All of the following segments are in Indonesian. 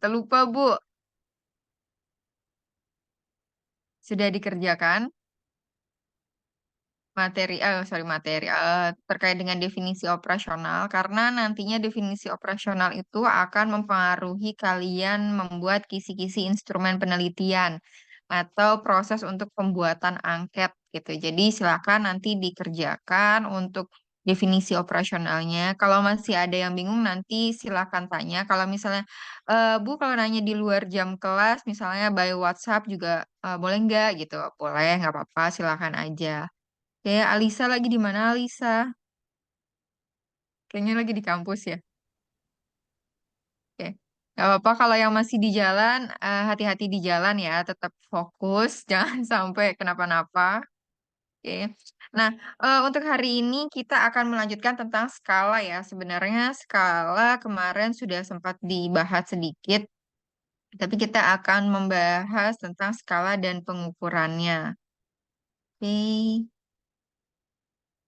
Terlupa, Bu. Sudah dikerjakan materi terkait dengan definisi operasional, karena nantinya definisi operasional itu akan mempengaruhi kalian membuat kisi-kisi instrumen penelitian atau proses untuk pembuatan angket gitu. Jadi silakan nanti dikerjakan untuk definisi operasionalnya. Kalau masih ada yang bingung nanti silakan tanya. Kalau misalnya Bu, kalau nanya di luar jam kelas, misalnya by WhatsApp juga boleh nggak gitu? Boleh, nggak apa-apa, silakan aja. Kayak Alisa lagi di mana Alisa? Kayaknya lagi di kampus ya. Oke. Gak apa-apa kalau yang masih di jalan, hati-hati di jalan ya, tetap fokus, jangan sampai kenapa-napa. Oke. Nah, untuk hari ini kita akan melanjutkan tentang skala ya. Sebenarnya skala kemarin sudah sempat dibahas sedikit, tapi kita akan membahas tentang skala dan pengukurannya. Oke,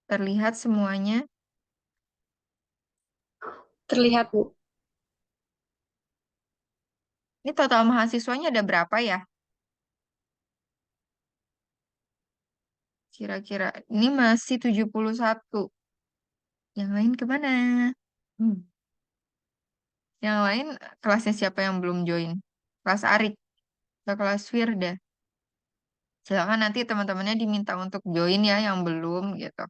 terlihat semuanya. Terlihat, Bu. Ini total mahasiswanya ada berapa ya? Kira-kira ini masih 71. Yang lain kemana? Hmm. Yang lain kelasnya siapa yang belum join? Kelas Arik atau kelas Firda? Silakan nanti teman-temannya diminta untuk join ya yang belum gitu.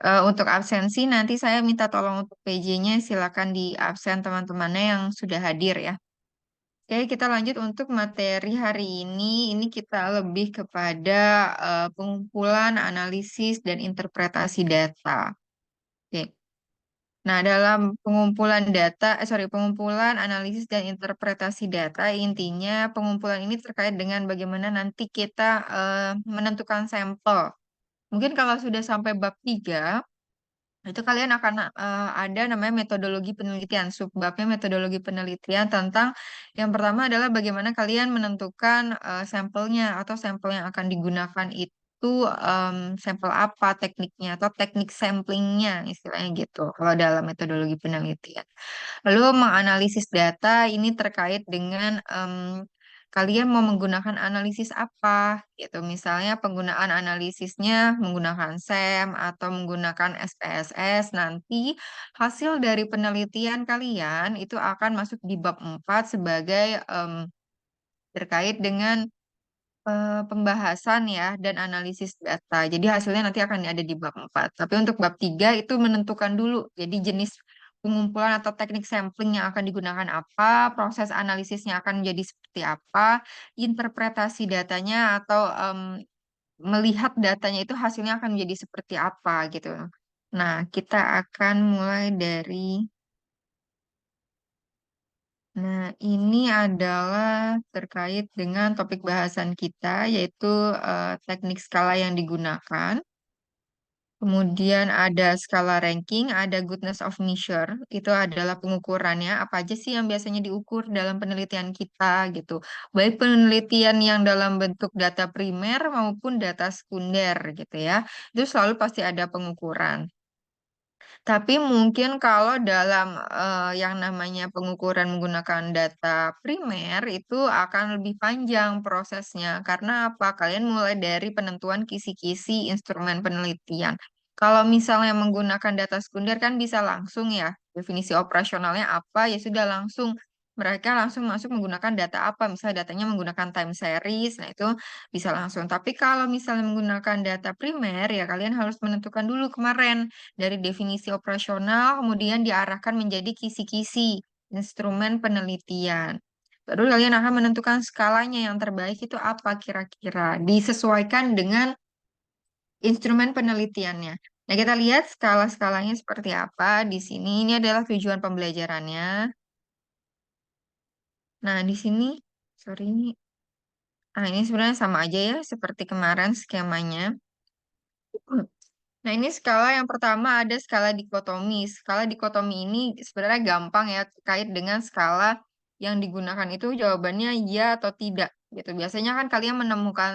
Untuk absensi nanti saya minta tolong untuk PJ-nya silakan di absen teman-temannya yang sudah hadir ya. Oke, kita lanjut untuk materi hari ini. Ini kita lebih kepada pengumpulan, analisis, dan interpretasi data. Oke. Nah, dalam pengumpulan data, pengumpulan, analisis, dan interpretasi data, intinya pengumpulan ini terkait dengan bagaimana nanti kita menentukan sampel. Mungkin kalau sudah sampai bab 3 itu kalian akan ada namanya metodologi penelitian. Subbabnya metodologi penelitian tentang yang pertama adalah bagaimana kalian menentukan sampelnya atau sampel yang akan digunakan itu sampel apa tekniknya atau teknik samplingnya istilahnya gitu kalau dalam metodologi penelitian. Lalu menganalisis data ini terkait dengan kalian mau menggunakan analisis apa gitu. Misalnya penggunaan analisisnya menggunakan SEM atau menggunakan SPSS. Nanti hasil dari penelitian kalian itu akan masuk di bab 4 sebagai terkait dengan pembahasan ya dan analisis data. Jadi hasilnya nanti akan ada di bab 4. Tapi untuk bab 3 itu menentukan dulu. Jadi jenis pengumpulan atau teknik sampling yang akan digunakan apa, proses analisisnya akan menjadi seperti apa, interpretasi datanya atau melihat datanya itu hasilnya akan menjadi seperti apa gitu. Nah, kita akan mulai dari Nah, ini adalah terkait dengan topik bahasan kita, yaitu teknik skala yang digunakan. Kemudian ada skala ranking, ada goodness of measure. Itu adalah pengukurannya. Apa aja sih yang biasanya diukur dalam penelitian kita gitu. Baik penelitian yang dalam bentuk data primer maupun data sekunder gitu ya. Itu selalu pasti ada pengukuran. Tapi mungkin kalau dalam yang namanya pengukuran menggunakan data primer itu akan lebih panjang prosesnya. Karena apa? Kalian mulai dari penentuan kisi-kisi instrumen penelitian. Kalau misalnya menggunakan data sekunder kan bisa langsung ya. Definisi operasionalnya apa ya sudah langsung mereka langsung masuk menggunakan data apa. Misalnya datanya menggunakan time series, nah itu bisa langsung. Tapi kalau misalnya menggunakan data primer ya kalian harus menentukan dulu kemarin dari definisi operasional, kemudian diarahkan menjadi kisi-kisi instrumen penelitian. Baru kalian akan menentukan skalanya yang terbaik itu apa kira-kira. Disesuaikan dengan instrumen penelitiannya. Nah, kita lihat skala-skalanya seperti apa di sini. Ini adalah tujuan pembelajarannya. Nah, di sini, sorry, ini sebenarnya sama aja ya, seperti kemarin skemanya. Nah, ini skala yang pertama ada skala dikotomi. Skala dikotomi ini sebenarnya gampang ya terkait dengan skala yang digunakan itu jawabannya ya atau tidak gitu. Biasanya kan kalian menemukan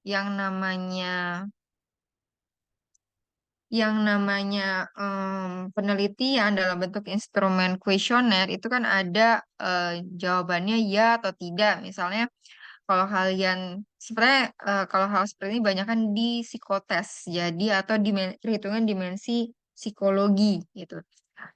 yang namanya yang namanya penelitian dalam bentuk instrumen kuesioner itu kan ada jawabannya ya atau tidak. Misalnya kalau kalian sebenarnya kalau hal seperti ini banyak kan di psikotes, jadi atau perhitungan dimensi psikologi gitu.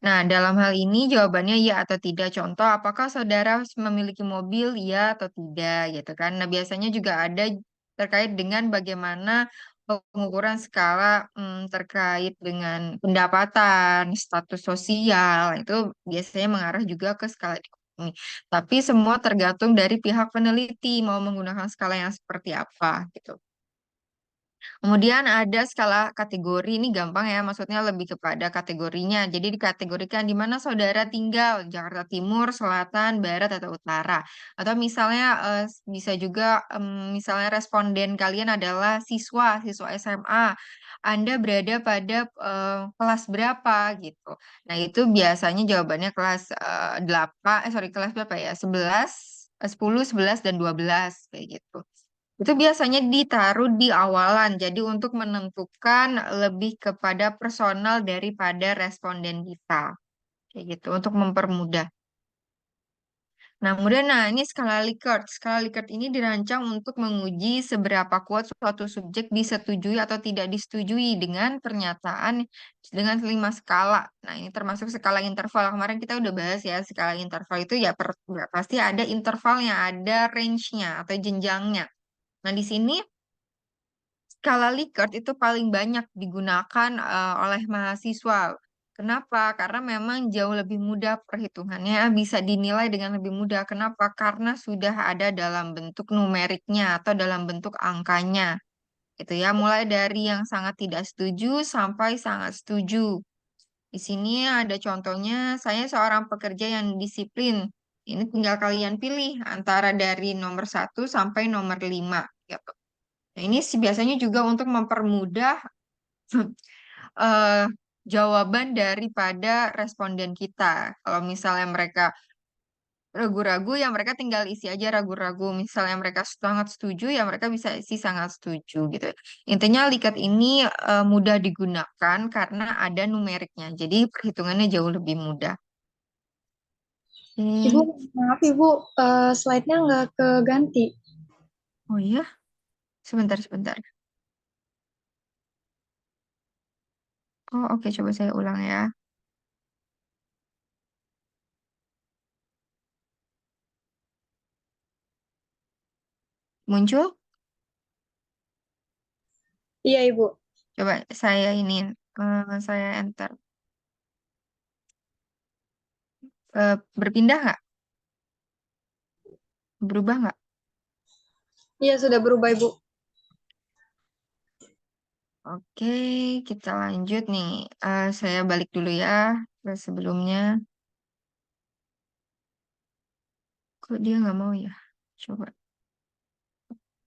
Nah, dalam hal ini jawabannya ya atau tidak. Contoh, apakah saudara memiliki mobil, ya atau tidak, gitu kan? Nah, biasanya juga ada terkait dengan bagaimana pengukuran skala terkait dengan pendapatan, status sosial, itu biasanya mengarah juga ke skala dikotomi. Tapi semua tergantung dari pihak peneliti mau menggunakan skala yang seperti apa, gitu. Kemudian ada skala kategori, ini gampang ya, maksudnya lebih kepada kategorinya. Jadi dikategorikan di mana saudara tinggal, Jakarta Timur, Selatan, Barat, atau Utara. Atau misalnya bisa juga misalnya responden kalian adalah siswa, siswa SMA. Anda berada pada kelas berapa gitu. Nah, itu biasanya jawabannya kelas 8, sorry kelas berapa ya? 11, 10, 11, dan 12 kayak gitu. Itu biasanya ditaruh di awalan, jadi untuk menentukan lebih kepada personal daripada responden kita. Kayak gitu, untuk mempermudah. Nah, kemudian, ini skala Likert. Skala Likert ini dirancang untuk menguji seberapa kuat suatu subjek disetujui atau tidak disetujui dengan pernyataan dengan 5 skala. Nah, ini termasuk skala interval. Kemarin kita udah bahas ya, skala interval itu ya, ya pasti ada intervalnya, ada range-nya atau jenjangnya. Nah, di sini skala Likert itu paling banyak digunakan oleh mahasiswa. Kenapa? Karena memang jauh lebih mudah perhitungannya, bisa dinilai dengan lebih mudah. Kenapa? Karena sudah ada dalam bentuk numeriknya atau dalam bentuk angkanya. Gitu ya, mulai dari yang sangat tidak setuju sampai sangat setuju. Di sini ada contohnya, saya seorang pekerja yang disiplin. Ini tinggal kalian pilih antara dari nomor 1 sampai nomor 5. Gitu. Nah, ini sih biasanya juga untuk mempermudah eh, jawaban daripada responden kita. Kalau misalnya mereka ragu-ragu, ya mereka tinggal isi aja ragu-ragu. Misalnya mereka sangat setuju, ya mereka bisa isi sangat setuju gitu. Intinya likat ini mudah digunakan karena ada numeriknya. Jadi perhitungannya jauh lebih mudah. Ibu, Oke. maaf Ibu, slide-nya nggak keganti. Oh iya, sebentar, sebentar. Oh oke, coba saya ulang ya. Muncul? Iya Ibu. Coba saya ini, saya enter. Berpindah nggak? Berubah nggak? Iya sudah berubah Ibu. Oke, kita lanjut nih. Saya balik dulu ya ke sebelumnya. Kok dia nggak mau ya? Coba.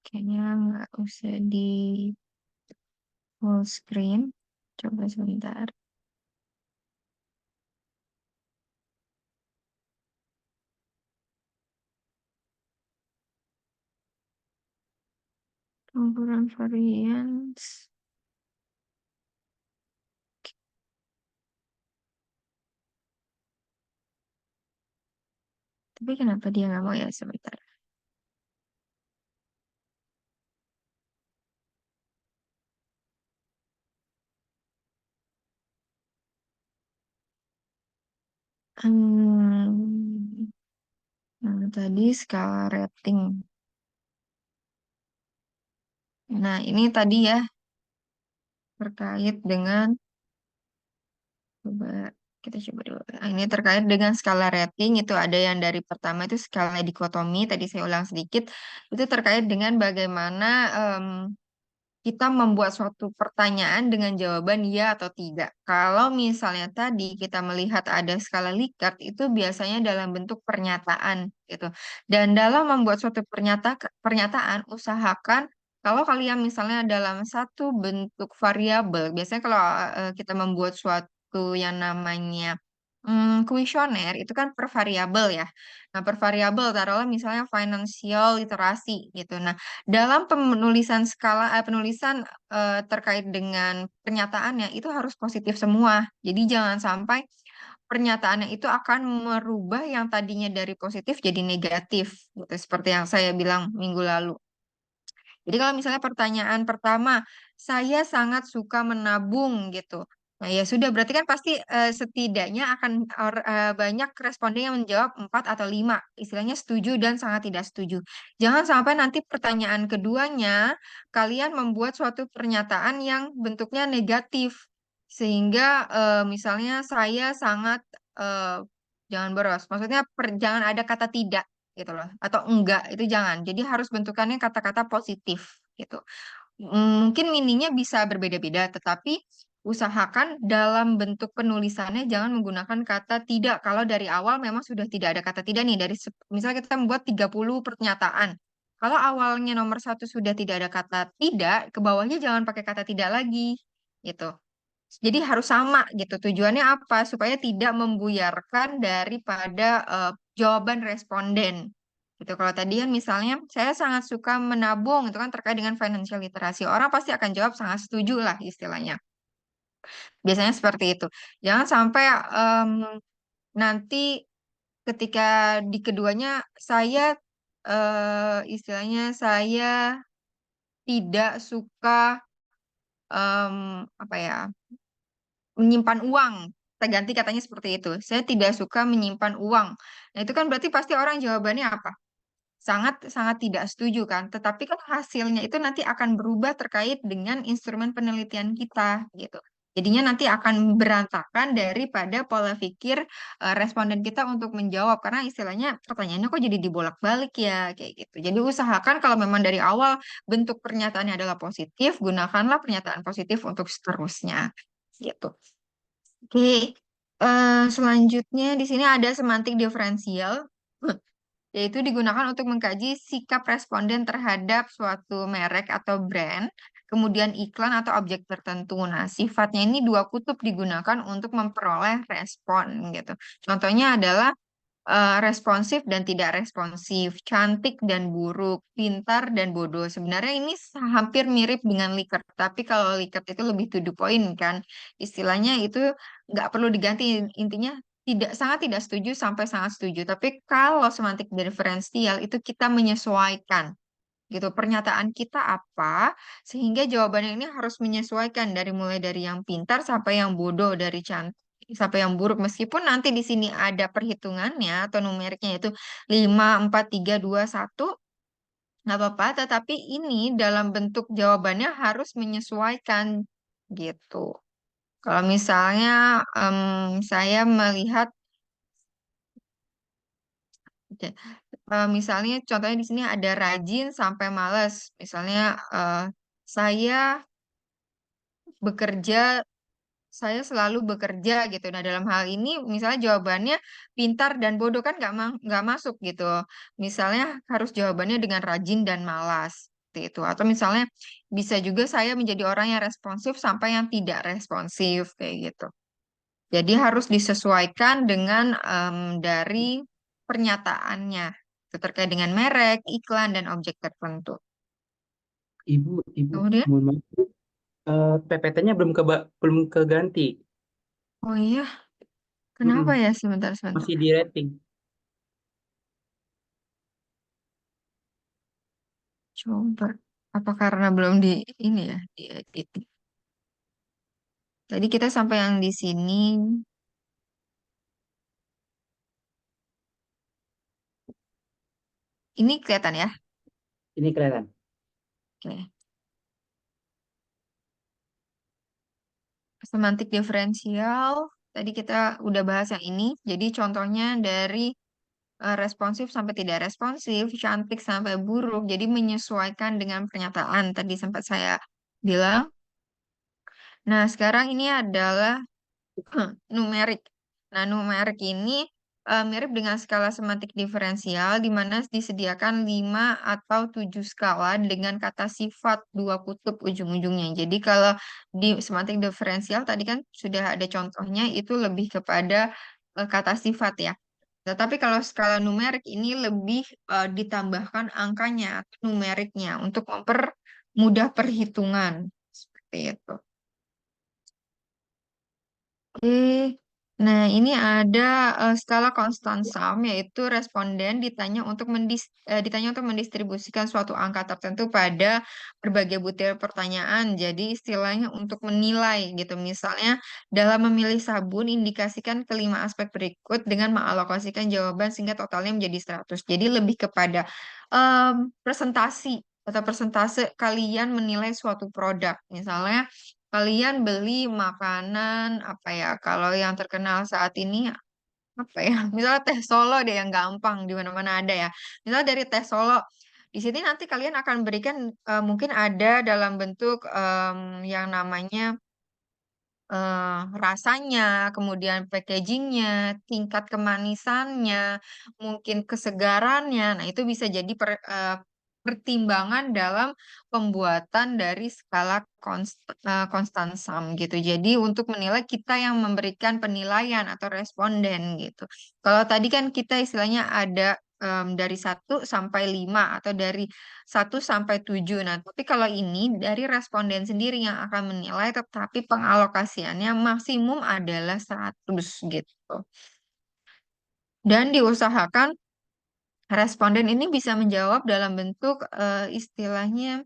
Kayaknya nggak usah di full screen. Coba sebentar. Campuran varians. Tapi kenapa dia nggak mau ya? Sebentar. Hmm, nah, tadi skala rating. Nah, ini tadi ya terkait dengan, coba kita coba dulu. Nah, ini terkait dengan skala rating, itu ada yang dari pertama itu skala dikotomi, tadi saya ulang sedikit, itu terkait dengan bagaimana kita membuat suatu pertanyaan dengan jawaban ya atau tidak. Kalau misalnya tadi kita melihat ada skala Likert, itu biasanya dalam bentuk pernyataan gitu. Dan dalam membuat suatu pernyataan, usahakan kalau kalian misalnya dalam satu bentuk variabel, biasanya kalau kita membuat suatu yang namanya kuesioner itu kan per variabel ya. Nah, per variabel taruhlah misalnya financial literasi gitu. Nah, dalam penulisan penulisan terkait dengan pernyataannya itu harus positif semua. Jadi jangan sampai pernyataannya itu akan merubah yang tadinya dari positif jadi negatif gitu. Seperti yang saya bilang minggu lalu. Jadi kalau misalnya pertanyaan pertama, saya sangat suka menabung gitu. Nah ya sudah, berarti kan pasti setidaknya akan banyak responden yang menjawab 4 atau 5. Istilahnya setuju dan sangat tidak setuju. Jangan sampai nanti pertanyaan keduanya, kalian membuat suatu pernyataan yang bentuknya negatif. Sehingga misalnya saya sangat, eh, jangan boros. Maksudnya jangan ada kata tidak gitu loh, atau enggak itu jangan, jadi harus bentukannya kata-kata positif gitu. Mungkin meaningnya bisa berbeda-beda, tetapi usahakan dalam bentuk penulisannya jangan menggunakan kata tidak kalau dari awal memang sudah tidak ada kata tidak nih, misalnya kita membuat 30 pernyataan, kalau awalnya nomor satu sudah tidak ada kata tidak, ke bawahnya jangan pakai kata tidak lagi gitu. Jadi harus sama gitu. Tujuannya apa? Supaya tidak membuyarkan daripada jawaban responden. Gitu. Kalau tadi kan misalnya saya sangat suka menabung, itu kan terkait dengan financial literasi. Orang pasti akan jawab sangat setuju lah istilahnya. Biasanya seperti itu. Jangan sampai nanti ketika di keduanya saya istilahnya saya tidak suka apa ya, menyimpan uang. Kita ganti katanya seperti itu. Saya tidak suka menyimpan uang. Nah, itu kan berarti pasti orang jawabannya apa? Sangat sangat tidak setuju kan. Tetapi kan hasilnya itu nanti akan berubah terkait dengan instrumen penelitian kita gitu. Jadinya nanti akan berantakan daripada pola pikir responden kita untuk menjawab, karena istilahnya pertanyaannya kok jadi dibolak-balik ya kayak gitu. Jadi usahakan kalau memang dari awal bentuk pernyataannya adalah positif, gunakanlah pernyataan positif untuk seterusnya gitu. Oke, selanjutnya di sini ada semantik diferensial, yaitu digunakan untuk mengkaji sikap responden terhadap suatu merek atau brand, kemudian iklan atau objek tertentu. Nah, sifatnya ini dua kutub digunakan untuk memperoleh respon gitu. Contohnya adalah responsif dan tidak responsif, cantik dan buruk, pintar dan bodoh. Sebenarnya ini hampir mirip dengan Likert, tapi kalau Likert itu lebih to the point kan. Istilahnya itu nggak perlu diganti, intinya tidak sangat tidak setuju sampai sangat setuju. Tapi kalau semantik diferensial itu kita menyesuaikan gitu. Pernyataan kita apa sehingga jawabannya ini harus menyesuaikan dari mulai dari yang pintar sampai yang bodoh, dari cantik sampai yang buruk, meskipun nanti di sini ada perhitungannya atau numeriknya yaitu 5 4 3 2 1 nggak apa-apa, tetapi ini dalam bentuk jawabannya harus menyesuaikan gitu. Kalau misalnya saya melihat, oke, misalnya contohnya di sini ada rajin sampai malas. Misalnya saya bekerja, saya selalu bekerja gitu. Nah, dalam hal ini misalnya jawabannya pintar dan bodoh kan nggak masuk gitu. Misalnya harus jawabannya dengan rajin dan malas seperti itu. Atau misalnya bisa juga saya menjadi orang yang responsif sampai yang tidak responsif kayak gitu. Jadi harus disesuaikan dengan dari pernyataannya. Itu terkait dengan merek, iklan, dan objek tertentu. Ibu, Kemudian, mohon maaf. PPT-nya belum keganti. oh iya, kenapa Mm-mm. ya? Sebentar, sebentar. Masih di rating. Coba. Apa karena belum di ini ya, diedit. Tadi kita sampai yang di sini. Ini kelihatan ya? Ini kelihatan. Oke. Semantik diferensial. Tadi kita udah bahas yang ini. Jadi contohnya dari responsif sampai tidak responsif, cantik sampai buruk. Jadi menyesuaikan dengan pernyataan. Tadi sempat saya bilang. Nah, sekarang ini adalah numerik. Nah, numerik ini mirip dengan skala semantik diferensial, di mana disediakan 5 atau 7 skala dengan kata sifat dua kutub ujung-ujungnya. Jadi kalau di semantik diferensial tadi kan sudah ada contohnya, itu lebih kepada kata sifat ya. Tetapi kalau skala numerik ini lebih ditambahkan angkanya atau numeriknya untuk mempermudah perhitungan. Seperti itu. Oke, nah ini ada skala konstan sum, yaitu responden ditanya untuk mendistribusikan suatu angka tertentu pada berbagai butir pertanyaan. Jadi istilahnya untuk menilai gitu. Misalnya dalam memilih sabun, indikasikan kelima aspek berikut dengan mengalokasikan jawaban sehingga totalnya menjadi 100. Jadi lebih kepada presentasi atau persentase kalian menilai suatu produk. Misalnya kalian beli makanan apa ya? Kalau yang terkenal saat ini apa ya? Misalnya teh Solo deh yang gampang di mana-mana ada ya. Misalnya dari teh Solo di sini nanti kalian akan berikan mungkin ada dalam bentuk yang namanya rasanya, kemudian packagingnya, tingkat kemanisannya, mungkin kesegarannya. Nah, itu bisa jadi pertimbangan dalam pembuatan dari skala konstan sum gitu. Jadi untuk menilai kita yang memberikan penilaian atau responden gitu. Kalau tadi kan kita istilahnya ada dari 1 sampai 5 atau dari 1 sampai 7. Nah, tapi kalau ini dari responden sendiri yang akan menilai, tetapi pengalokasiannya maksimum adalah 100 gitu. Dan diusahakan responden ini bisa menjawab dalam bentuk istilahnya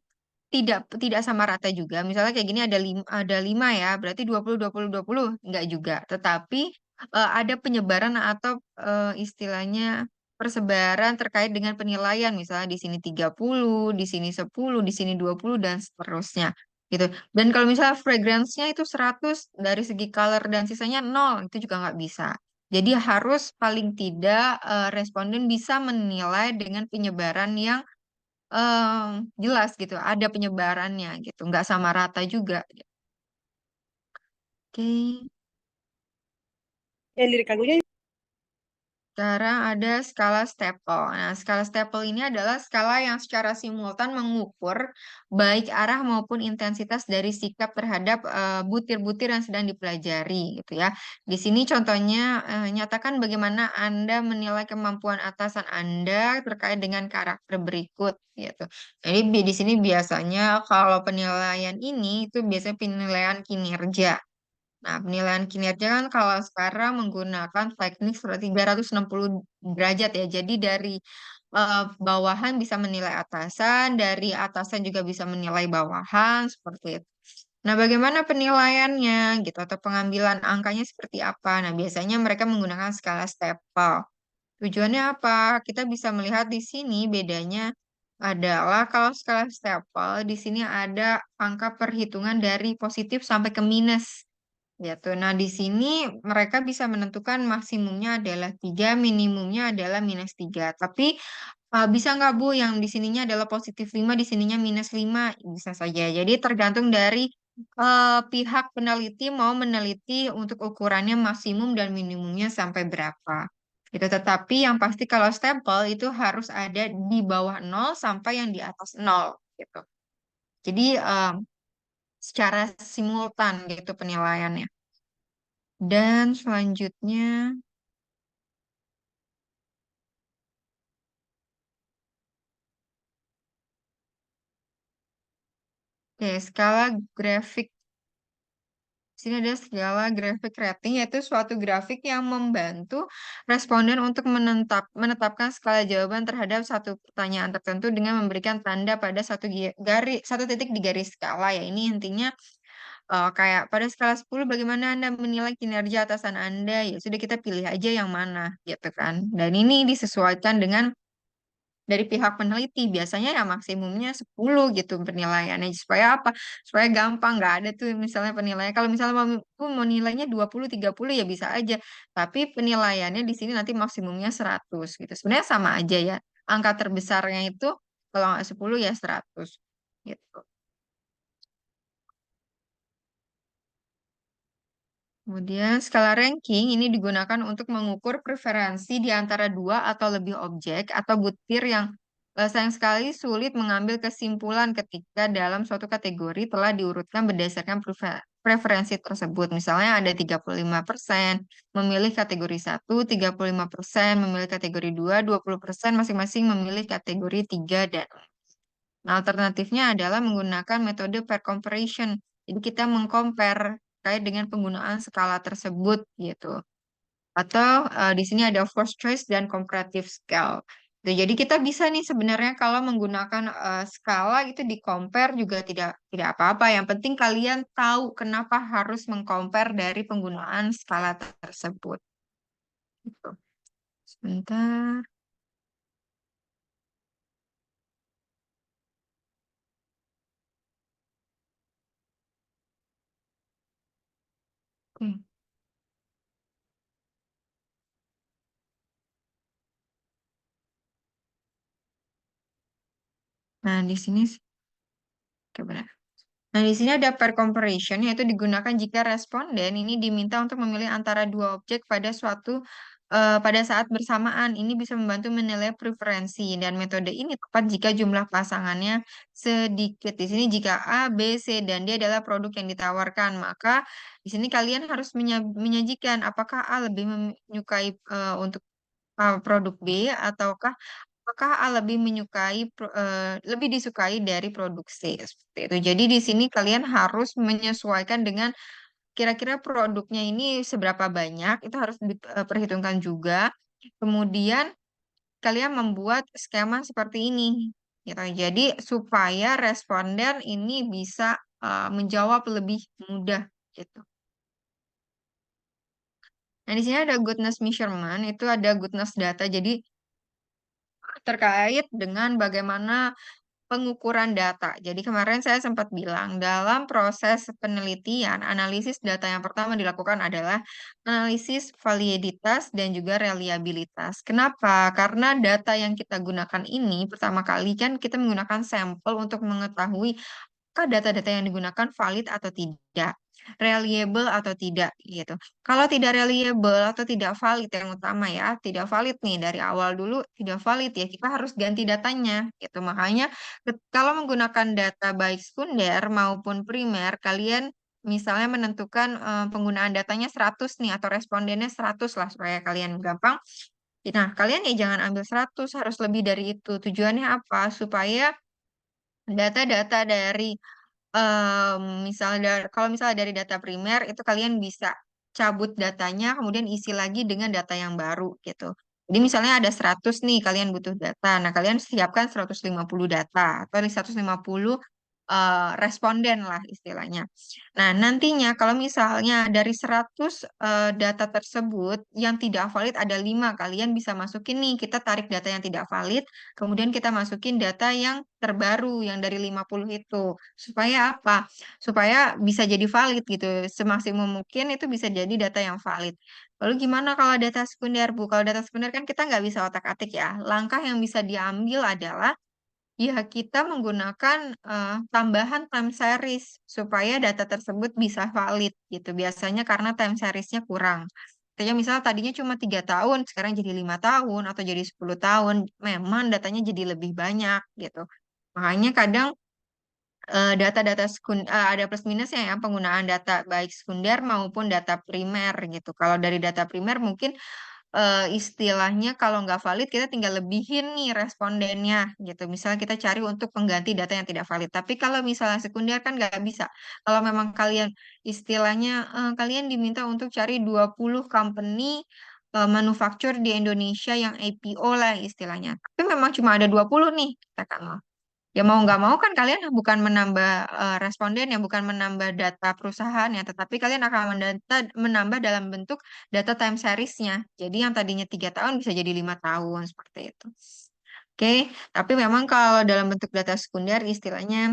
tidak sama rata juga. Misalnya kayak gini ada 5 ya, berarti 20 20 20 enggak juga. Tetapi ada penyebaran atau istilahnya persebaran terkait dengan penilaian. Misalnya di sini 30, di sini 10, di sini 20 dan seterusnya. Gitu. Dan kalau misalnya fragrance-nya itu 100 dari segi color dan sisanya 0, itu juga nggak bisa. Jadi harus paling tidak responden bisa menilai dengan penyebaran yang jelas gitu, ada penyebarannya gitu, nggak sama rata juga. Oke, Yang lirik lagunya. sekarang ada skala stepel. Nah, skala stepel ini adalah skala yang secara simultan mengukur baik arah maupun intensitas dari sikap terhadap butir-butir yang sedang dipelajari gitu ya. Di sini contohnya nyatakan bagaimana Anda menilai kemampuan atasan Anda terkait dengan karakter berikut gitu. Jadi di sini biasanya kalau penilaian ini itu biasanya penilaian kinerja. Nah, penilaian kinerja kan kalau sekarang menggunakan teknik 360 derajat ya. Jadi dari bawahan bisa menilai atasan, dari atasan juga bisa menilai bawahan, seperti itu. Nah, bagaimana penilaiannya gitu atau pengambilan angkanya seperti apa? Nah, biasanya mereka menggunakan skala stepel. Tujuannya apa? Kita bisa melihat di sini bedanya adalah kalau skala stepel di sini ada angka perhitungan dari positif sampai ke minus. Gitu. Nah, di sini mereka bisa menentukan maksimumnya adalah 3, minimumnya adalah -3. Tapi bisa nggak Bu yang di sininya adalah +5, di sininya -5? Bisa saja. Jadi tergantung dari pihak peneliti mau meneliti untuk ukurannya maksimum dan minimumnya sampai berapa. Gitu. Tetapi yang pasti kalau stempel itu harus ada di bawah 0 sampai yang di atas 0. Gitu. Jadi secara simultan gitu penilaiannya. Dan selanjutnya, oke, skala grafik. Di sini ada skala grafik rating, yaitu suatu grafik yang membantu responden untuk menetapkan skala jawaban terhadap satu pertanyaan tertentu dengan memberikan tanda pada satu titik di garis skala. Ya, ini intinya kayak pada skala 10 bagaimana Anda menilai kinerja atasan Anda? Ya sudah kita pilih aja yang mana, gitu kan. Dan ini disesuaikan dengan dari pihak peneliti biasanya ya maksimumnya 10 gitu penilaiannya supaya apa? Supaya gampang nggak ada tuh misalnya penilaian kalau misalnya mau nilainya 20 30 ya bisa aja. Tapi penilaiannya di sini nanti maksimumnya 100 gitu. Sebenarnya sama aja ya. Angka terbesarnya itu kalau nggak 10 ya 100 gitu. Kemudian skala ranking ini digunakan untuk mengukur preferensi di antara dua atau lebih objek atau butir yang sayang sekali sulit mengambil kesimpulan ketika dalam suatu kategori telah diurutkan berdasarkan preferensi tersebut. Misalnya ada 35% memilih kategori 1, 35% memilih kategori 2, 20% masing-masing memilih kategori 3 dan nah, alternatifnya adalah menggunakan metode pair comparison. Jadi kita mengcompare terkait dengan penggunaan skala tersebut gitu. Atau di sini ada first choice dan comparative scale. Tuh, jadi kita bisa nih sebenarnya kalau menggunakan skala itu di compare juga tidak apa-apa. Yang penting kalian tahu kenapa harus mengcompare dari penggunaan skala tersebut. Gitu. Sebentar. Oke. Nah, di sini coba. Nah, di sini ada pair comparison, yaitu digunakan jika responden ini diminta untuk memilih antara dua objek pada saat bersamaan. Ini bisa membantu menilai preferensi dan metode ini tepat jika jumlah pasangannya sedikit. Di sini jika A, B, C dan D adalah produk yang ditawarkan, maka di sini kalian harus menyajikan apakah A lebih menyukai untuk produk B ataukah apakah A lebih disukai dari produksi seperti itu. Jadi di sini kalian harus menyesuaikan dengan kira-kira produknya ini seberapa banyak, itu harus diperhitungkan juga. Kemudian kalian membuat skema seperti ini gitu. Jadi supaya responden ini bisa menjawab lebih mudah gitu. Nah, di sini ada goodness measurement, itu ada goodness data. Jadi terkait dengan bagaimana pengukuran data. Jadi kemarin saya sempat bilang dalam proses penelitian, analisis data yang pertama dilakukan adalah analisis validitas dan juga reliabilitas. Kenapa? Karena data yang kita gunakan ini pertama kali kan kita menggunakan sampel untuk mengetahui apakah data-data yang digunakan valid atau tidak, reliable atau tidak gitu. Kalau tidak reliable atau tidak valid yang utama ya, tidak valid nih dari awal dulu tidak valid ya, kita harus ganti datanya gitu. Makanya kalau menggunakan data baik sekunder maupun primer, kalian misalnya menentukan penggunaan datanya 100 nih atau respondennya 100 lah supaya kalian gampang. Nah, kalian ya jangan ambil 100, harus lebih dari itu. Tujuannya apa? Supaya data-data dari kalau misalnya dari data primer itu kalian bisa cabut datanya kemudian isi lagi dengan data yang baru gitu. Jadi misalnya ada 100 nih kalian butuh data. Nah, kalian siapkan 150 data atau 150 responden lah istilahnya. Nah, nantinya kalau misalnya dari 100 data tersebut yang tidak valid ada 5, kalian bisa masukin nih, kita tarik data yang tidak valid, kemudian kita masukin data yang terbaru yang dari 50 itu. Supaya apa? Supaya bisa jadi valid gitu. Semaksimum mungkin itu bisa jadi data yang valid. Lalu gimana kalau data sekunder, Bu? Kalau data sekunder kan kita nggak bisa otak-atik ya. Langkah yang bisa diambil adalah ya, kita menggunakan tambahan time series supaya data tersebut bisa valid gitu. Biasanya karena time seriesnya kurang. Artinya misal tadinya cuma 3 tahun, sekarang jadi 5 tahun atau jadi 10 tahun, memang datanya jadi lebih banyak gitu. Makanya kadang ada plus minusnya ya penggunaan data baik sekunder maupun data primer gitu. Kalau dari data primer mungkin istilahnya kalau nggak valid kita tinggal lebihin nih respondennya gitu. Misalnya kita cari untuk pengganti data yang tidak valid. Tapi kalau misalnya sekunder kan nggak bisa. Kalau memang kalian istilahnya kalian diminta untuk cari 20 company manufacture di Indonesia yang APO lah istilahnya. Tapi memang cuma ada 20 nih katakanlah. Ya mau nggak mau kan kalian bukan menambah responden ya, bukan menambah data perusahaan ya, tetapi kalian akan menambah dalam bentuk data time series-nya. Jadi yang tadinya 3 tahun bisa jadi 5 tahun seperti itu. Oke, tapi memang kalau dalam bentuk data sekunder istilahnya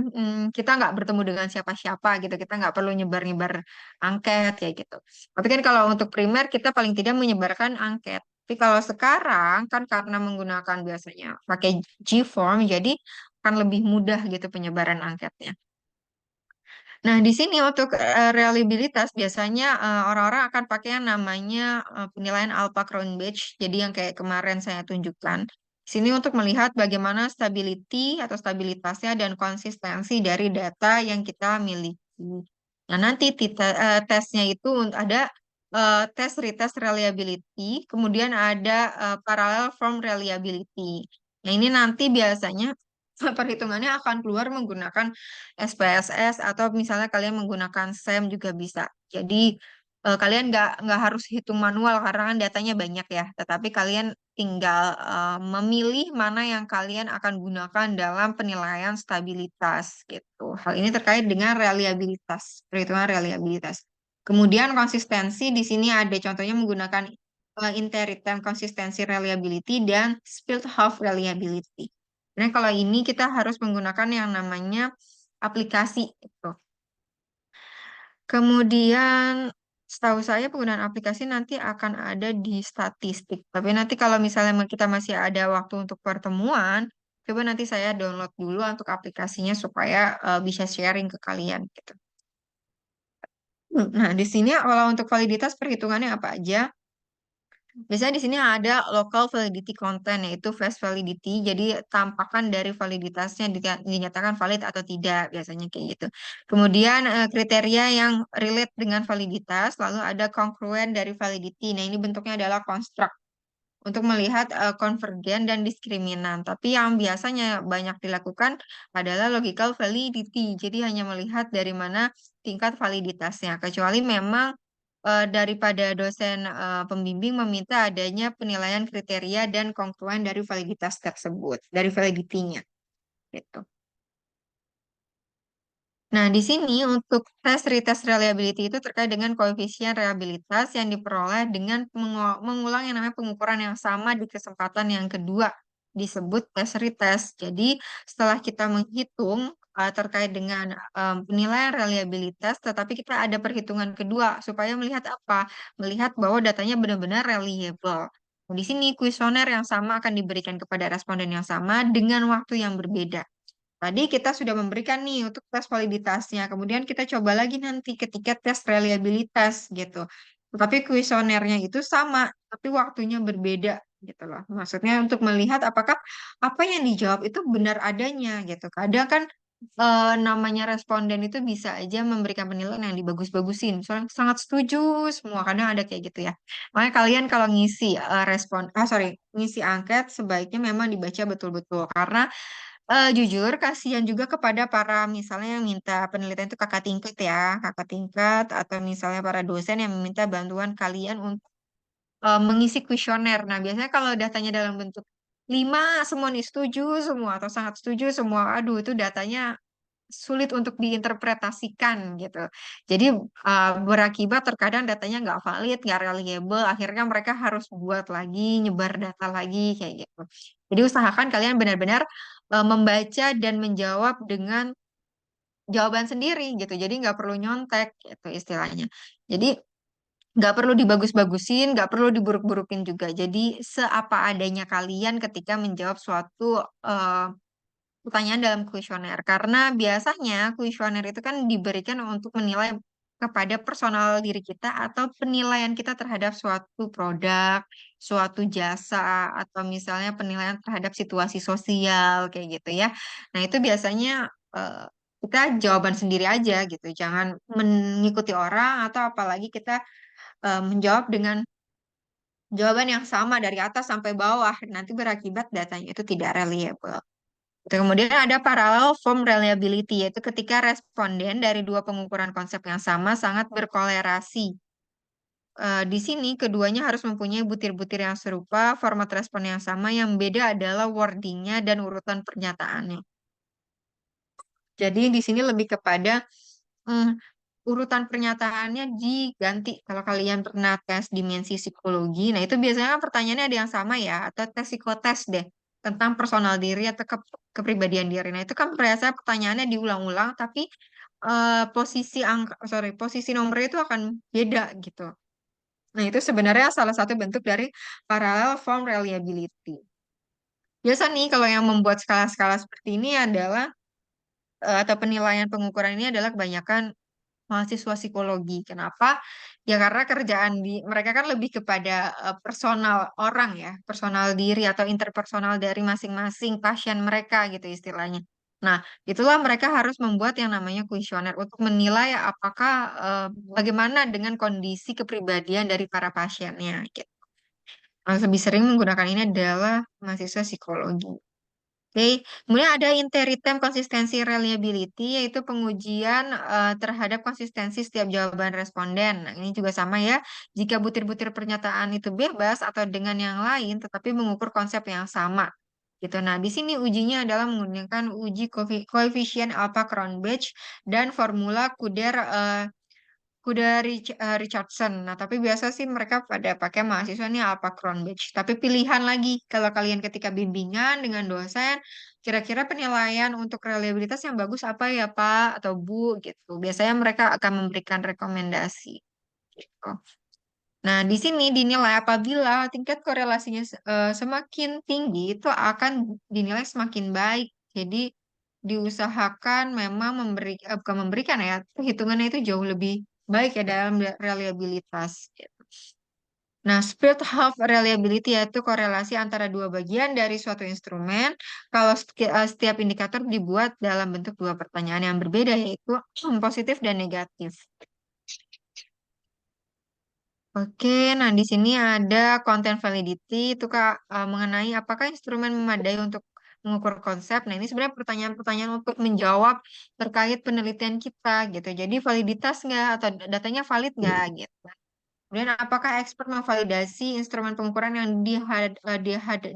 kita nggak bertemu dengan siapa-siapa gitu, kita nggak perlu nyebar-nyebar angket kayak gitu. Tapi kan kalau untuk primer kita paling tidak menyebarkan angket. Tapi kalau sekarang kan karena menggunakan biasanya pakai G-form, jadi akan lebih mudah gitu penyebaran angketnya. Nah, di sini untuk reliabilitas biasanya orang-orang akan pakai yang namanya penilaian Alpha Crown Batch. Jadi yang kayak kemarin saya tunjukkan. Di sini untuk melihat bagaimana stability atau stabilitasnya dan konsistensi dari data yang kita miliki. Nah, nanti tesnya itu ada tes retest reliability, kemudian ada parallel form reliability. Nah, ini nanti biasanya perhitungannya akan keluar menggunakan SPSS atau misalnya kalian menggunakan SEM juga bisa. Jadi kalian nggak harus hitung manual karena kan datanya banyak ya. Tetapi kalian tinggal memilih mana yang kalian akan gunakan dalam penilaian stabilitas gitu. Hal ini terkait dengan reliabilitas, perhitungan reliabilitas. Kemudian konsistensi di sini ada contohnya menggunakan inter-return consistency reliability dan spilled half reliability. Nah, kalau ini kita harus menggunakan yang namanya aplikasi itu. Kemudian setahu saya penggunaan aplikasi nanti akan ada di statistik. Tapi nanti kalau misalnya kita masih ada waktu untuk pertemuan, coba nanti saya download dulu untuk aplikasinya supaya bisa sharing ke kalian gitu. Nah, di sini kalau untuk validitas perhitungannya apa aja? Biasanya di sini ada local validity content, yaitu face validity. Jadi tampakan dari validitasnya dinyatakan valid atau tidak, biasanya kayak gitu. Kemudian kriteria yang relate dengan validitas, lalu ada congruent dari validity. Nah, ini bentuknya adalah construct untuk melihat konvergen dan diskriminan. Tapi yang biasanya banyak dilakukan adalah logical validity. Jadi hanya melihat dari mana tingkat validitasnya. Kecuali memang daripada dosen pembimbing meminta adanya penilaian kriteria dan kongruen dari validitas tersebut, dari validity-nya. Gitu. Nah, di sini untuk tes retest reliability itu terkait dengan koefisien reliabilitas yang diperoleh dengan mengulang yang namanya pengukuran yang sama di kesempatan yang kedua disebut tes retest. Jadi, setelah kita menghitung terkait dengan penilaian reliabilitas, tetapi kita ada perhitungan kedua supaya melihat apa? Melihat bahwa datanya benar-benar reliable. Nah, di sini kuesioner yang sama akan diberikan kepada responden yang sama dengan waktu yang berbeda. Tadi kita sudah memberikan nih untuk tes validitasnya. Kemudian kita coba lagi nanti ketika tes reliabilitas gitu. Tapi kuesionernya itu sama, tapi waktunya berbeda gitu loh. Maksudnya untuk melihat apakah apa yang dijawab itu benar adanya gitu. Kadang kan namanya responden itu bisa aja memberikan penilaian yang dibagus-bagusin. Soalnya sangat setuju semua. Kadang ada kayak gitu ya. Makanya kalian kalau ngisi ngisi angket sebaiknya memang dibaca betul-betul karena jujur, kasihan juga kepada para misalnya yang minta penelitian itu kakak tingkat, atau misalnya para dosen yang meminta bantuan kalian untuk mengisi kuesioner. Nah, biasanya kalau datanya dalam bentuk 5 semua nih setuju semua atau sangat setuju semua, aduh itu datanya sulit untuk diinterpretasikan gitu. Jadi berakibat terkadang datanya nggak valid, nggak reliable, akhirnya mereka harus buat lagi, nyebar data lagi kayak gitu. Jadi usahakan kalian benar-benar membaca dan menjawab dengan jawaban sendiri gitu. Jadi nggak perlu nyontek gitu istilahnya. Jadi nggak perlu dibagus-bagusin, nggak perlu diburuk-burukin juga. Jadi seapa adanya kalian ketika menjawab suatu eh, pertanyaan dalam kuesioner. Karena biasanya kuesioner itu kan diberikan untuk menilai kepada personal diri kita atau penilaian kita terhadap suatu produk, suatu jasa, atau misalnya penilaian terhadap situasi sosial kayak gitu ya. Nah, itu biasanya eh, kita jawaban sendiri aja gitu. Jangan mengikuti orang atau apalagi kita menjawab dengan jawaban yang sama dari atas sampai bawah. Nanti berakibat datanya itu tidak reliable. Kemudian ada parallel form reliability, yaitu ketika responden dari dua pengukuran konsep yang sama sangat berkolerasi. Di sini keduanya harus mempunyai butir-butir yang serupa, format respon yang sama, yang beda adalah wordingnya dan urutan pernyataannya. Jadi di sini lebih kepada mm, urutan pernyataannya diganti. Kalau kalian pernah tes dimensi psikologi, nah itu biasanya kan pertanyaannya ada yang sama ya, atau tes psikotes deh tentang personal diri atau kepribadian diri. Nah itu kan biasanya pertanyaannya diulang-ulang, tapi posisi nomornya itu akan beda gitu. Nah itu sebenarnya salah satu bentuk dari parallel form reliability. Biasa nih kalau yang membuat skala-skala seperti ini adalah atau penilaian pengukuran ini adalah kebanyakan mahasiswa psikologi. Kenapa? Ya karena kerjaan di mereka kan lebih kepada personal orang ya, personal diri atau interpersonal dari masing-masing pasien mereka gitu istilahnya. Nah, itulah mereka harus membuat yang namanya kuesioner untuk menilai apakah bagaimana dengan kondisi kepribadian dari para pasiennya. Gitu. Yang lebih sering menggunakan ini adalah mahasiswa psikologi. Oke, kemudian ada inter-item konsistensi reliability, yaitu pengujian terhadap konsistensi setiap jawaban responden. Nah, ini juga sama ya. Jika butir-butir pernyataan itu bebas atau dengan yang lain, tetapi mengukur konsep yang sama. Gitu. Nah, di sini ujinya adalah menggunakan uji koefisien Alpha-Cronbach dan formula Richardson. Nah, tapi biasa sih mereka pada pakai mahasiswa nih Alpha Cronbach. Tapi pilihan lagi, kalau kalian ketika bimbingan dengan dosen, kira-kira penilaian untuk reliabilitas yang bagus apa ya Pak atau Bu gitu. Biasanya mereka akan memberikan rekomendasi. Gitu. Nah, di sini dinilai apabila tingkat korelasinya semakin tinggi, itu akan dinilai semakin baik. Jadi diusahakan memang bukan memberikan ya, perhitungannya itu jauh lebih baik ya dalam reliabilitas. Gitu. Nah, split half reliability yaitu korelasi antara dua bagian dari suatu instrumen. Kalau setiap indikator dibuat dalam bentuk dua pertanyaan yang berbeda, yaitu positif dan negatif. Oke, nah di sini ada content validity itu Kak mengenai apakah instrumen memadai untuk mengukur konsep. Nah, ini sebenarnya pertanyaan-pertanyaan untuk menjawab terkait penelitian kita gitu. Jadi validitas nggak atau datanya valid nggak gitu. Kemudian apakah expert memvalidasi instrumen pengukuran yang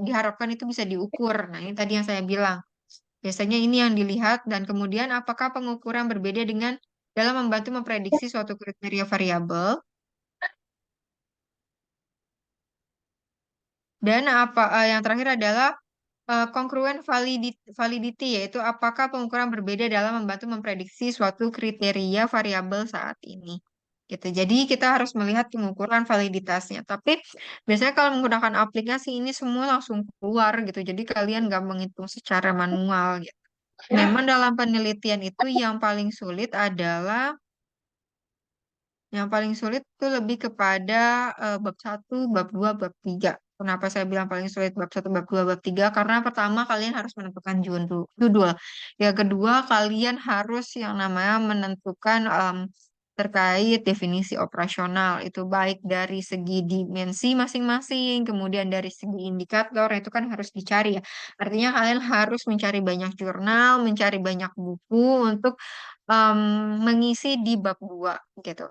diharapkan itu bisa diukur. Nah, ini tadi yang saya bilang. Biasanya ini yang dilihat dan kemudian apakah pengukuran berbeda dengan dalam membantu memprediksi suatu kriteria variabel. Dan yang terakhir adalah congruent validity, yaitu apakah pengukuran berbeda dalam membantu memprediksi suatu kriteria variabel saat ini. Gitu. Jadi kita harus melihat pengukuran validitasnya. Tapi biasanya kalau menggunakan aplikasi ini semua langsung keluar gitu. Jadi kalian nggak menghitung secara manual gitu. Memang dalam penelitian itu yang paling sulit itu lebih kepada bab satu, bab 2, bab 3. Kenapa saya bilang paling sulit bab satu, bab 2, bab 3? Karena pertama kalian harus menentukan judul. Yang kedua kalian harus yang namanya menentukan terkait definisi operasional. Itu baik dari segi dimensi masing-masing, kemudian dari segi indikator, itu kan harus dicari ya. Artinya kalian harus mencari banyak jurnal, mencari banyak buku untuk em, mengisi di bab 2 gitu.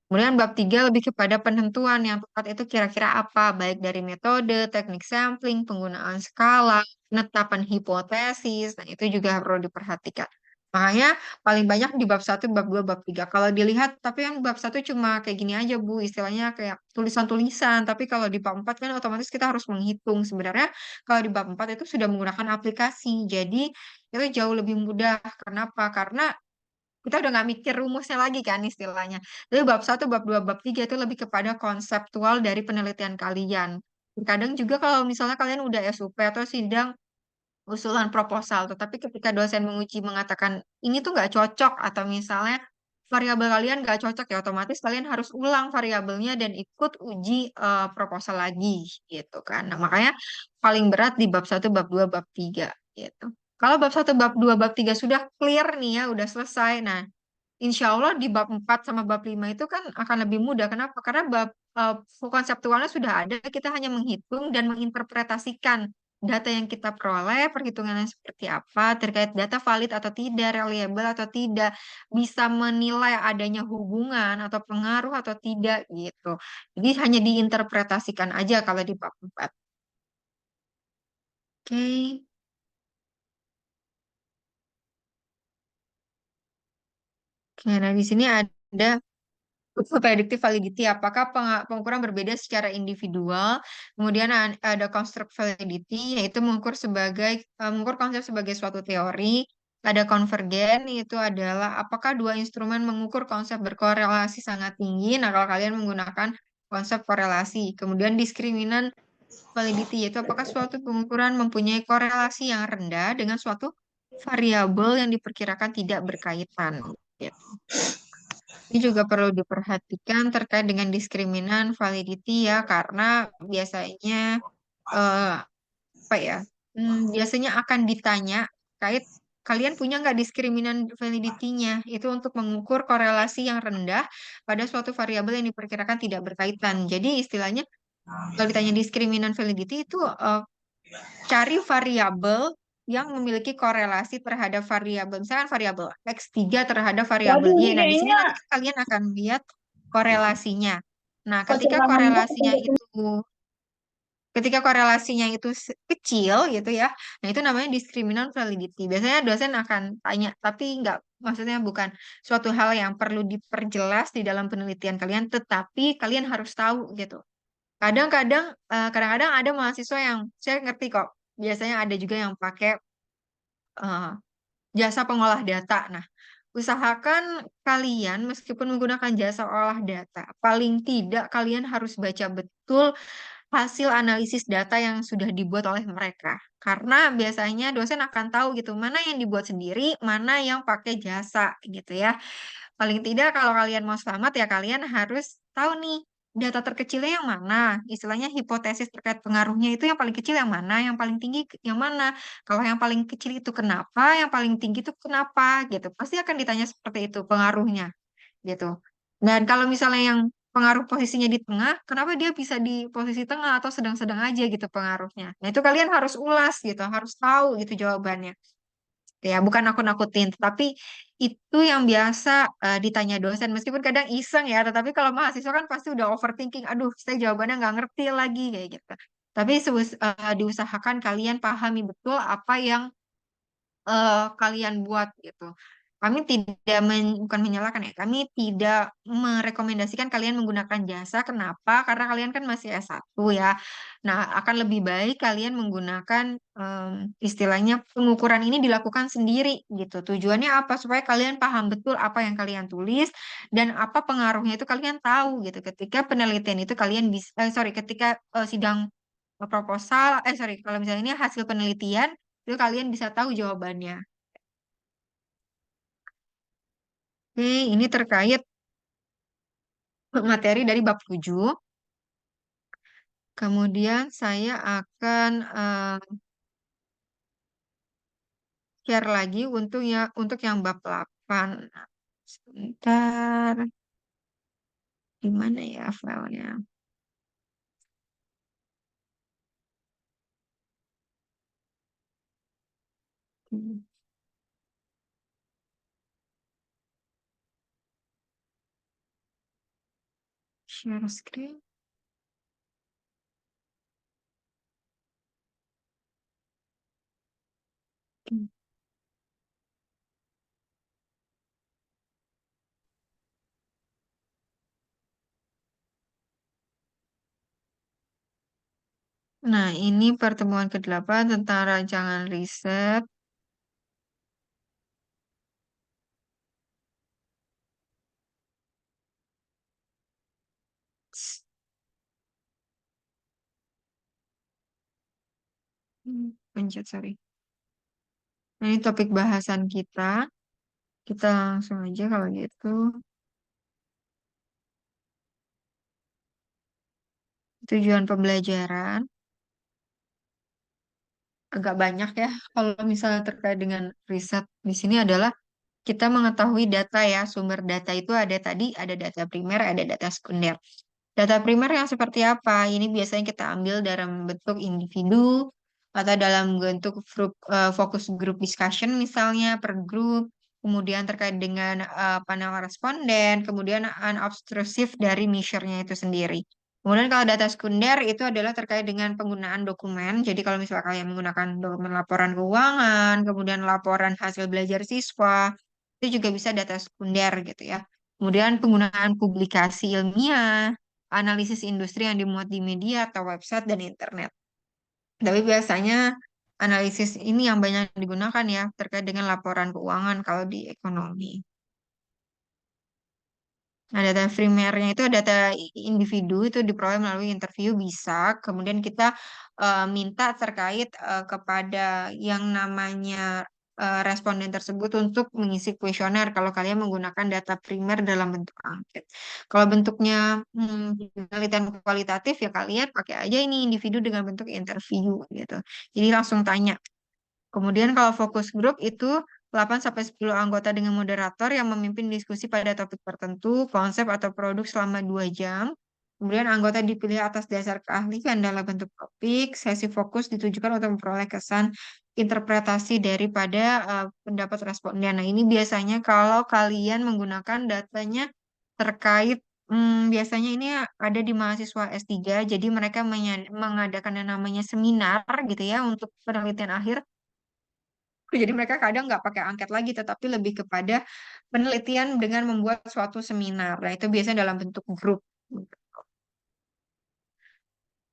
Kemudian bab 3 lebih kepada penentuan yang tepat itu kira-kira apa, baik dari metode, teknik sampling, penggunaan skala, penetapan hipotesis, nah itu juga perlu diperhatikan. Makanya paling banyak di bab satu, bab 2, bab 3. Kalau dilihat, tapi yang bab satu cuma kayak gini aja Bu, istilahnya kayak tulisan-tulisan, tapi kalau di bab 4 kan otomatis kita harus menghitung. Sebenarnya kalau di bab 4 itu sudah menggunakan aplikasi, jadi itu jauh lebih mudah. Kenapa? Karena kita udah nggak mikir rumusnya lagi kan istilahnya. Jadi bab satu, bab 2, bab 3 itu lebih kepada konseptual dari penelitian kalian. Kadang juga kalau misalnya kalian udah SUP atau sidang usulan proposal, tetapi ketika dosen menguji mengatakan ini tuh nggak cocok atau misalnya variabel kalian nggak cocok ya otomatis kalian harus ulang variabelnya dan ikut uji proposal lagi gitu kan. Nah, makanya paling berat di bab satu, bab 2, bab 3 gitu. Kalau bab satu, bab 2, bab 3 sudah clear nih ya, udah selesai. Nah, insya Allah di bab 4 sama bab 5 itu kan akan lebih mudah. Kenapa? Karena bab eh, konseptualnya sudah ada, kita hanya menghitung dan menginterpretasikan data yang kita peroleh, perhitungannya seperti apa, terkait data valid atau tidak, reliable atau tidak, bisa menilai adanya hubungan atau pengaruh atau tidak gitu. Jadi hanya diinterpretasikan aja kalau di bab 4. Oke. Oke, nah di sini ada predictive validity, apakah pengukuran berbeda secara individual. Kemudian ada construct validity, yaitu mengukur konsep sebagai suatu teori. Ada konvergen, itu adalah apakah dua instrumen mengukur konsep berkorelasi sangat tinggi. Nah, kalau kalian menggunakan konsep korelasi. Kemudian diskriminan validity, yaitu apakah suatu pengukuran mempunyai korelasi yang rendah dengan suatu variabel yang diperkirakan tidak berkaitan. Gitu. Ini juga perlu diperhatikan terkait dengan diskriminan validity ya, karena biasanya apa ya? Biasanya akan ditanya terkait kalian punya nggak diskriminan validity-nya? Itu untuk mengukur korelasi yang rendah pada suatu variabel yang diperkirakan tidak berkaitan. Jadi istilahnya kalau ditanya diskriminan validity itu cari variabel yang memiliki korelasi terhadap variabel, misalkan variabel X3 terhadap variabel Waduh, Y. ini Nah, di sini kayaknya nanti kalian akan lihat korelasinya. Nah, kecurangannya ketika korelasinya itu kecil gitu ya, nah itu namanya diskriminan validity. Biasanya dosen akan tanya, tapi nggak, maksudnya bukan suatu hal yang perlu diperjelas di dalam penelitian kalian, tetapi kalian harus tahu gitu. Kadang-kadang ada mahasiswa yang saya ngerti kok. Biasanya ada juga yang pakai eh, jasa pengolah data. Nah, usahakan kalian meskipun menggunakan jasa olah data, paling tidak kalian harus baca betul hasil analisis data yang sudah dibuat oleh mereka. Karena biasanya dosen akan tahu gitu, mana yang dibuat sendiri, mana yang pakai jasa gitu ya. Paling tidak kalau kalian mau selamat ya kalian harus tahu nih data terkecilnya yang mana. Istilahnya hipotesis terkait pengaruhnya itu yang paling kecil yang mana, yang paling tinggi yang mana. Kalau yang paling kecil itu kenapa, yang paling tinggi itu kenapa gitu. Pasti akan ditanya seperti itu pengaruhnya gitu. Dan kalau misalnya yang pengaruh posisinya di tengah, kenapa dia bisa di posisi tengah atau sedang-sedang aja gitu pengaruhnya. Nah, itu kalian harus ulas gitu, harus tahu gitu jawabannya. Ya, bukan nakut-nakutin, tapi itu yang biasa ditanya dosen. Meskipun kadang iseng ya, tetapi kalau mahasiswa kan pasti udah overthinking. Aduh, saya jawabannya nggak ngerti lagi kayak gitu. Tapi diusahakan kalian pahami betul apa yang kalian buat gitu. Kami tidak bukan menyalahkan ya, kami tidak merekomendasikan kalian menggunakan jasa. Kenapa? Karena kalian kan masih S1 ya. Nah, akan lebih baik kalian menggunakan istilahnya pengukuran ini dilakukan sendiri gitu. Tujuannya apa? Supaya kalian paham betul apa yang kalian tulis dan apa pengaruhnya itu kalian tahu gitu. Ketika penelitian itu kalian bisa, ketika sidang proposal, kalau misalnya ini hasil penelitian, itu kalian bisa tahu jawabannya. Oke, ini terkait materi dari bab 7. Kemudian saya akan share lagi untuk yang bab 8. Sebentar, di mana ya filenya? Hmm, Share screen. Hmm, Nah, ini pertemuan ke-8 tentang rancangan riset. Pencet, sorry. Nah, ini topik bahasan kita. Kita langsung aja kalau gitu. Tujuan pembelajaran. Agak banyak ya kalau misalnya terkait dengan riset di sini adalah kita mengetahui data ya, sumber data itu ada tadi, ada data primer, ada data sekunder. Data primer yang seperti apa? Ini biasanya kita ambil dalam bentuk individu atau dalam bentuk focus group discussion misalnya per grup, kemudian terkait dengan panel responden, kemudian unobtrusive dari measure-nya itu sendiri. Kemudian kalau data sekunder itu adalah terkait dengan penggunaan dokumen. Jadi kalau misalnya kalian menggunakan dokumen laporan keuangan, kemudian laporan hasil belajar siswa, itu juga bisa data sekunder gitu ya. Kemudian penggunaan publikasi ilmiah, analisis industri yang dimuat di media atau website dan internet. Tapi biasanya analisis ini yang banyak digunakan ya terkait dengan laporan keuangan kalau di ekonomi. Nah, data primernya itu data individu itu diperoleh melalui interview bisa. Kemudian kita minta terkait kepada yang namanya responden tersebut untuk mengisi kuesioner kalau kalian menggunakan data primer dalam bentuk angket. Kalau bentuknya penelitian kualitatif ya kalian pakai aja ini individu dengan bentuk interview gitu. Jadi langsung tanya. Kemudian kalau fokus grup itu 8 sampai 10 anggota dengan moderator yang memimpin diskusi pada topik tertentu, konsep atau produk selama 2 jam. Kemudian anggota dipilih atas dasar keahlian dalam bentuk topik. Sesi fokus ditujukan untuk memperoleh kesan interpretasi daripada pendapat responden. Nah, ini biasanya kalau kalian menggunakan datanya terkait biasanya ini ada di mahasiswa S3, jadi mereka mengadakan yang namanya seminar gitu ya untuk penelitian akhir. Jadi mereka kadang nggak pakai angket lagi, tetapi lebih kepada penelitian dengan membuat suatu seminar. Nah, itu biasanya dalam bentuk grup.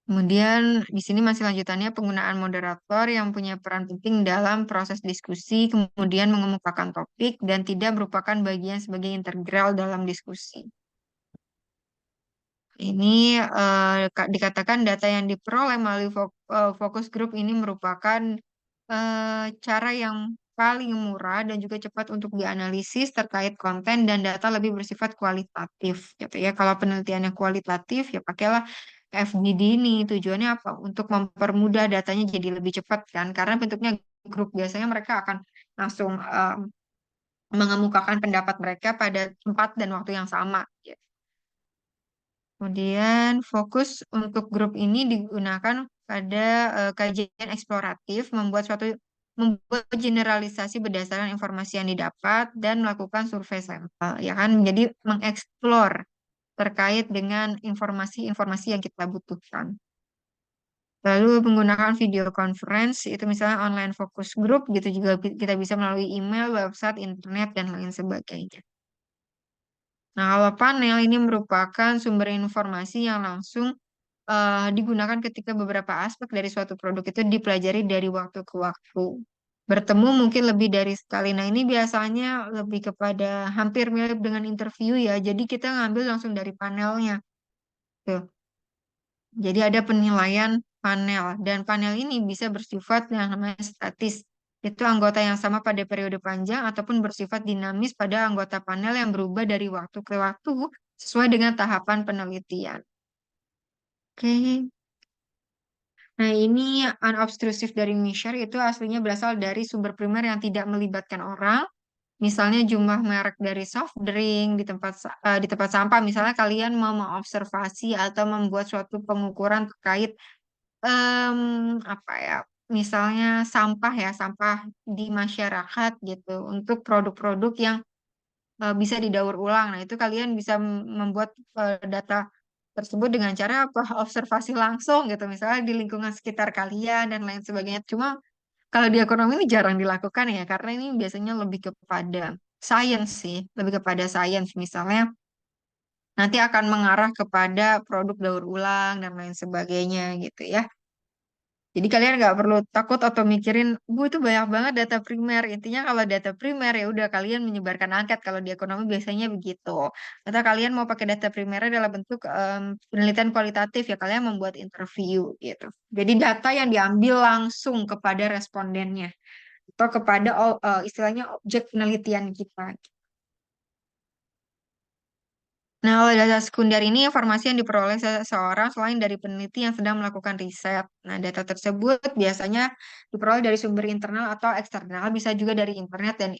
Kemudian di sini masih lanjutannya penggunaan moderator yang punya peran penting dalam proses diskusi, kemudian mengemukakan topik dan tidak merupakan bagian sebagai integral dalam diskusi. Ini dikatakan data yang diperoleh melalui fokus grup ini merupakan cara yang paling murah dan juga cepat untuk dianalisis terkait konten dan data lebih bersifat kualitatif gitu ya. Kalau penelitiannya kualitatif ya pakailah FGD ini. Tujuannya apa? Untuk mempermudah datanya jadi lebih cepat kan. Karena bentuknya grup biasanya mereka akan langsung mengemukakan pendapat mereka pada tempat dan waktu yang sama gitu. Kemudian fokus untuk grup ini digunakan pada kajian eksploratif, membuat generalisasi berdasarkan informasi yang didapat dan melakukan survei sampel, ya kan? Jadi mengeksplor terkait dengan informasi-informasi yang kita butuhkan. Lalu menggunakan video conference, itu misalnya online focus group gitu juga kita bisa melalui email, website, internet, dan lain sebagainya. Nah, kalau panel ini merupakan sumber informasi yang langsung digunakan ketika beberapa aspek dari suatu produk itu dipelajari dari waktu ke waktu. Bertemu mungkin lebih dari sekali. Nah, ini biasanya lebih kepada hampir mirip dengan interview ya. Jadi kita ngambil langsung dari panelnya. Tuh. Jadi ada penilaian panel dan panel ini bisa bersifat yang namanya statis. Itu anggota yang sama pada periode panjang ataupun bersifat dinamis pada anggota panel yang berubah dari waktu ke waktu sesuai dengan tahapan penelitian. Oke. Nah, ini unobtrusive dari measure itu aslinya berasal dari sumber primer yang tidak melibatkan orang. Misalnya jumlah merek dari soft drink di tempat sampah. Misalnya kalian mau mengobservasi atau membuat suatu pengukuran terkait apa ya? Misalnya sampah di masyarakat gitu untuk produk-produk yang bisa didaur ulang. Nah, itu kalian bisa membuat data tersebut dengan cara apa? Observasi langsung gitu, misalnya di lingkungan sekitar kalian dan lain sebagainya. Cuma kalau di ekonomi ini jarang dilakukan ya, karena ini biasanya lebih kepada science sih, lebih kepada science. Misalnya nanti akan mengarah kepada produk daur ulang dan lain sebagainya gitu ya. Jadi kalian nggak perlu takut atau mikirin, bu itu banyak banget data primer. Intinya kalau data primer ya udah kalian menyebarkan angket. Kalau di ekonomi biasanya begitu. Atau kalian mau pakai data primernya dalam bentuk penelitian kualitatif ya kalian membuat interview gitu. Jadi data yang diambil langsung kepada respondennya atau kepada istilahnya objek penelitian kita. Nah, kalau data sekunder ini informasi yang diperoleh seseorang selain dari peneliti yang sedang melakukan riset. Nah, data tersebut biasanya diperoleh dari sumber internal atau eksternal, bisa juga dari internet dan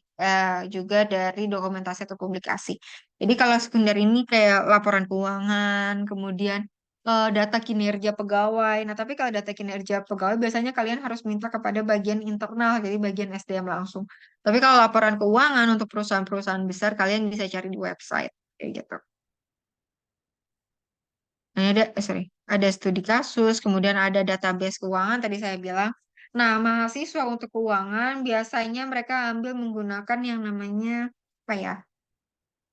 juga dari dokumentasi atau publikasi. Jadi kalau sekunder ini kayak laporan keuangan, kemudian data kinerja pegawai. Nah, tapi kalau data kinerja pegawai biasanya kalian harus minta kepada bagian internal, jadi bagian SDM langsung. Tapi kalau laporan keuangan untuk perusahaan-perusahaan besar, kalian bisa cari di website. Kayak gitu. Nah, ada studi kasus, kemudian ada database keuangan tadi saya bilang. Nah, mahasiswa untuk keuangan biasanya mereka ambil menggunakan yang namanya apa ya?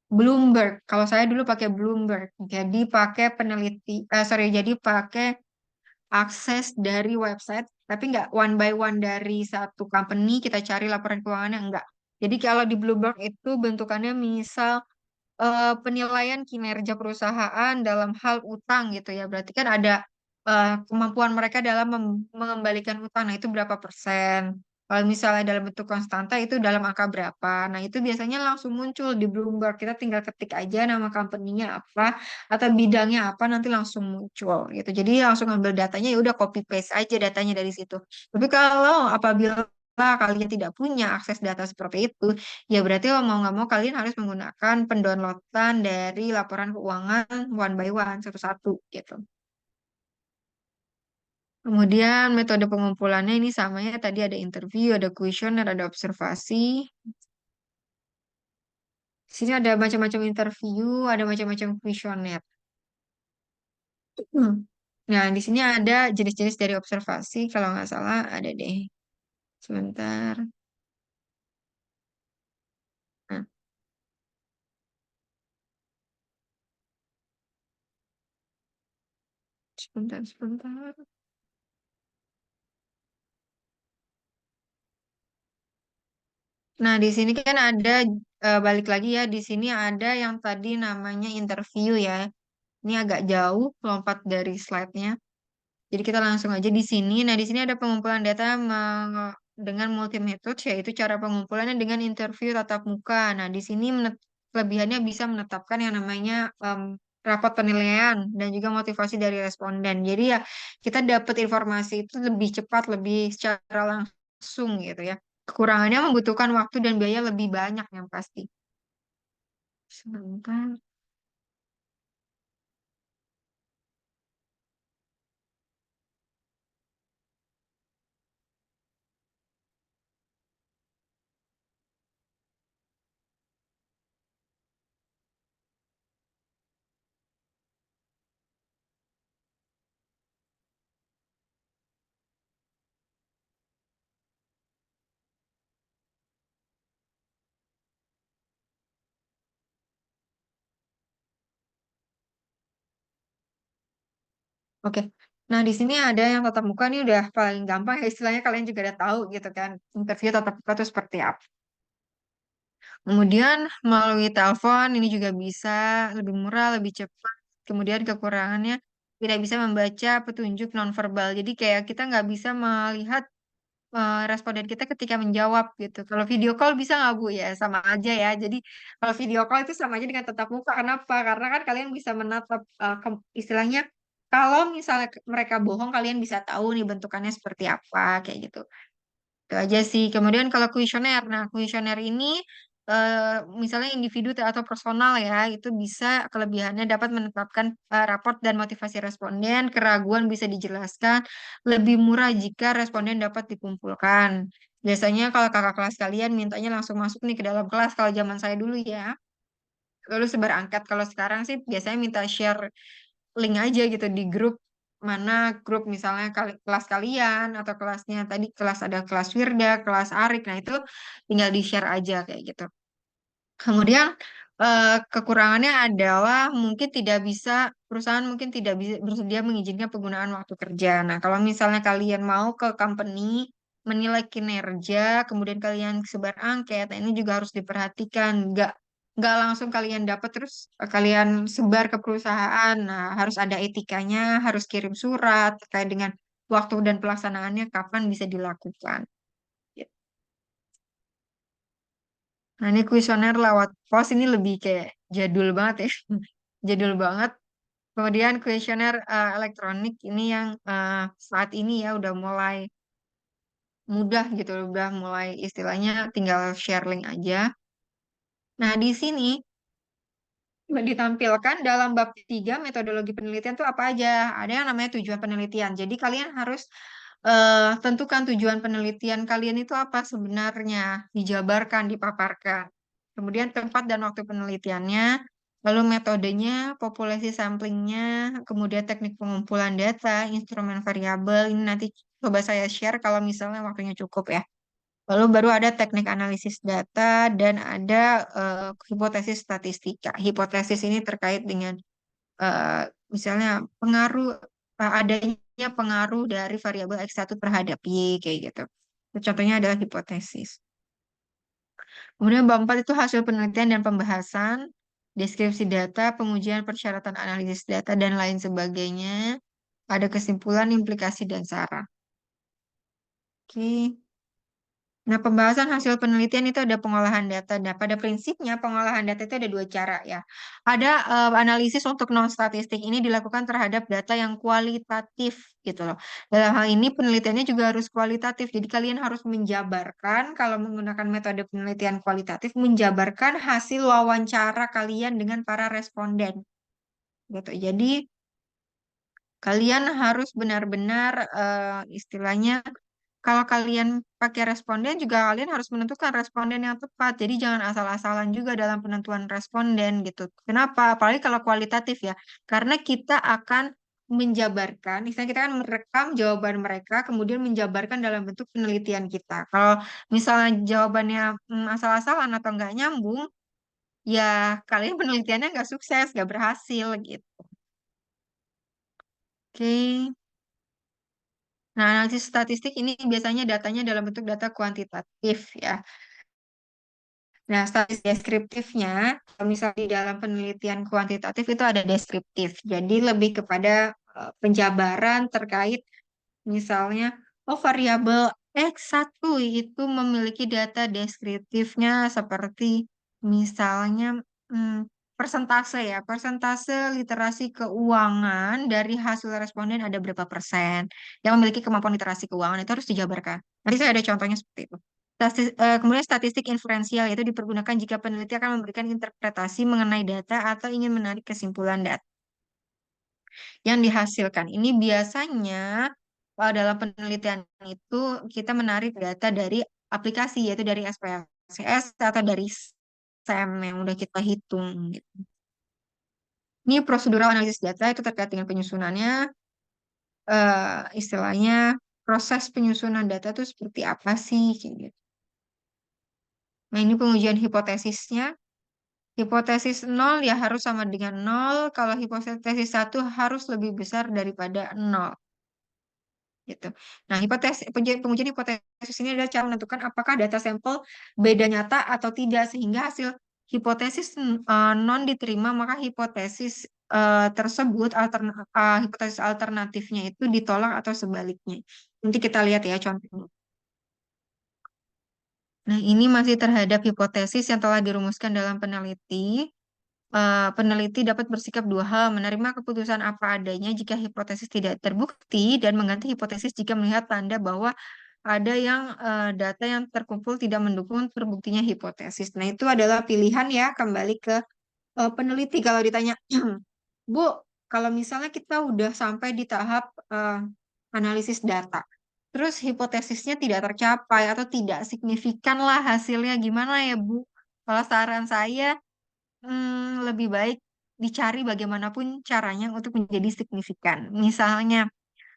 Bloomberg. Kalau saya dulu pakai Bloomberg. Jadi pakai jadi pakai akses dari website, tapi nggak one by one dari satu company kita cari laporan keuangannya enggak. Jadi kalau di Bloomberg itu bentukannya misal penilaian kinerja perusahaan dalam hal utang gitu ya. Berarti kan ada kemampuan mereka dalam mengembalikan utang. Nah, itu berapa persen? Kalau misalnya dalam bentuk konstanta itu dalam angka berapa? Nah, itu biasanya langsung muncul di Bloomberg. Kita tinggal ketik aja nama company-nya apa atau bidangnya apa nanti langsung muncul gitu. Jadi langsung ambil datanya ya udah copy paste aja datanya dari situ. Tapi kalau apabila kalian tidak punya akses data seperti itu, ya berarti mau nggak mau kalian harus menggunakan pendownloadan dari laporan keuangan one by one, satu-satu gitu. Kemudian metode pengumpulannya ini samanya tadi ada interview, ada kuesioner, ada observasi. Sini ada macam-macam interview, ada macam-macam kuesioner. Hmm. Nah, di sini ada jenis-jenis dari observasi, kalau nggak salah ada deh. Sebentar. Nah, sebentar. Nah, di sini kan ada balik lagi ya, di sini ada yang tadi namanya interview ya. Ini agak jauh lompat dari slide-nya. Jadi kita langsung aja di sini. Nah, di sini ada pengumpulan data dengan multi metode, yaitu cara pengumpulannya dengan interview tatap muka. Nah, di sini kelebihannya bisa menetapkan yang namanya rapot penilaian dan juga motivasi dari responden. Jadi ya kita dapat informasi itu lebih cepat, lebih secara langsung gitu ya. Kekurangannya membutuhkan waktu dan biaya lebih banyak yang pasti. Sebentar. Oke. Nah, di sini ada yang tatap muka ini udah paling gampang ya, istilahnya kalian juga udah tahu gitu kan. Interview tatap muka itu seperti apa. Kemudian melalui telepon ini juga bisa lebih murah, lebih cepat. Kemudian kekurangannya tidak bisa membaca petunjuk nonverbal. Jadi kayak kita nggak bisa melihat responden kita ketika menjawab gitu. Kalau video call bisa nggak Bu ya? Sama aja ya. Jadi kalau video call itu sama aja dengan tatap muka. Kenapa? Karena kan kalian bisa menatap istilahnya kalau misalnya mereka bohong, kalian bisa tahu nih bentukannya seperti apa kayak gitu. Itu aja sih. Kemudian kalau kuesioner, nah kuesioner ini misalnya individu atau personal ya, itu bisa kelebihannya dapat menetapkan raport dan motivasi responden, keraguan bisa dijelaskan, lebih murah jika responden dapat dikumpulkan. Biasanya kalau kakak kelas kalian mintanya langsung masuk nih ke dalam kelas, kalau zaman saya dulu ya, lalu sebar angkat. Kalau sekarang sih biasanya minta share link aja gitu di grup mana grup misalnya kelas kalian atau kelasnya tadi kelas ada kelas Wirda, kelas Arik, nah itu tinggal di-share aja kayak gitu. Kemudian kekurangannya adalah mungkin tidak bisa perusahaan mungkin tidak bisa bersedia mengizinkan penggunaan waktu kerja. Nah, kalau misalnya kalian mau ke company menilai kinerja, kemudian kalian sebar angket, nah ini juga harus diperhatikan. Nggak langsung kalian dapat terus kalian sebar ke perusahaan. Nah, harus ada etikanya, harus kirim surat terkait dengan waktu dan pelaksanaannya kapan bisa dilakukan. Nah, ini kuesioner lewat pos ini lebih kayak jadul banget ya. Jadul banget. Kemudian kuesioner elektronik ini yang saat ini ya udah mulai mudah gitu, udah mulai istilahnya tinggal share link aja. Nah, di sini ditampilkan dalam bab 3 metodologi penelitian itu apa aja. Ada yang namanya tujuan penelitian. Jadi kalian harus tentukan tujuan penelitian kalian itu apa sebenarnya, dijabarkan, dipaparkan. Kemudian tempat dan waktu penelitiannya, lalu metodenya, populasi samplingnya, kemudian teknik pengumpulan data, instrumen variabel. Ini nanti coba saya share kalau misalnya waktunya cukup ya. Lalu baru ada teknik analisis data dan ada hipotesis statistika. Hipotesis ini terkait dengan eh, misalnya pengaruh adanya pengaruh dari variabel X1 terhadap Y kayak gitu. Contohnya adalah hipotesis. Kemudian bab 4 itu hasil penelitian dan pembahasan, deskripsi data, pengujian persyaratan analisis data, dan lain sebagainya. Ada kesimpulan, implikasi, dan saran. Oke. Nah, pembahasan hasil penelitian itu ada pengolahan data. Nah, pada prinsipnya pengolahan data itu ada dua cara ya. Ada analisis untuk non statistik ini dilakukan terhadap data yang kualitatif gitu loh. Dalam hal ini penelitiannya juga harus kualitatif. Jadi kalian harus menjabarkan kalau menggunakan metode penelitian kualitatif, menjabarkan hasil wawancara kalian dengan para responden gitu. Jadi kalian harus benar-benar istilahnya kalau kalian pakai responden juga kalian harus menentukan responden yang tepat. Jadi jangan asal-asalan juga dalam penentuan responden gitu. Kenapa? Apalagi kalau kualitatif ya. Karena kita akan menjabarkan, misalnya kita akan merekam jawaban mereka, kemudian menjabarkan dalam bentuk penelitian kita. Kalau misalnya jawabannya asal-asalan atau nggak nyambung, ya kalian penelitiannya nggak sukses, nggak berhasil gitu. Oke. Nah, analisis statistik ini biasanya datanya dalam bentuk data kuantitatif ya. Nah, statistik deskriptifnya, kalau misalnya di dalam penelitian kuantitatif itu ada deskriptif. Jadi lebih kepada penjabaran terkait misalnya, oh variabel X1 itu memiliki data deskriptifnya seperti misalnya persentase ya, persentase literasi keuangan dari hasil responden ada berapa persen yang memiliki kemampuan literasi keuangan itu harus dijabarkan. Nanti saya ada contohnya seperti itu. Kemudian statistik inferensial yaitu dipergunakan jika peneliti akan memberikan interpretasi mengenai data atau ingin menarik kesimpulan data yang dihasilkan. Ini biasanya dalam penelitian itu kita menarik data dari aplikasi yaitu dari SPSS atau dari SEM yang udah kita hitung gitu. Ini prosedural analisis data itu terkait dengan penyusunannya, istilahnya proses penyusunan data itu seperti apa sih kayak gitu. Nah, ini pengujian hipotesisnya. Hipotesis nol ya harus sama dengan nol. Kalau hipotesis satu harus lebih besar daripada nol. Gitu. Nah, pengujian hipotesis ini adalah cara menentukan apakah data sampel beda nyata atau tidak sehingga hasil hipotesis non diterima maka hipotesis tersebut hipotesis alternatifnya itu ditolak atau sebaliknya. Nanti kita lihat ya contohnya. Nah, ini masih terhadap hipotesis yang telah dirumuskan dalam peneliti. Peneliti dapat bersikap dua hal, menerima keputusan apa adanya jika hipotesis tidak terbukti dan mengganti hipotesis jika melihat tanda bahwa ada yang data yang terkumpul tidak mendukung terbuktinya hipotesis. Nah, itu adalah pilihan ya kembali ke peneliti kalau ditanya, Bu, kalau misalnya kita udah sampai di tahap analisis data, terus hipotesisnya tidak tercapai atau tidak signifikan lah hasilnya, gimana ya, Bu? Kalau saran saya, lebih baik dicari bagaimanapun caranya untuk menjadi signifikan. Misalnya,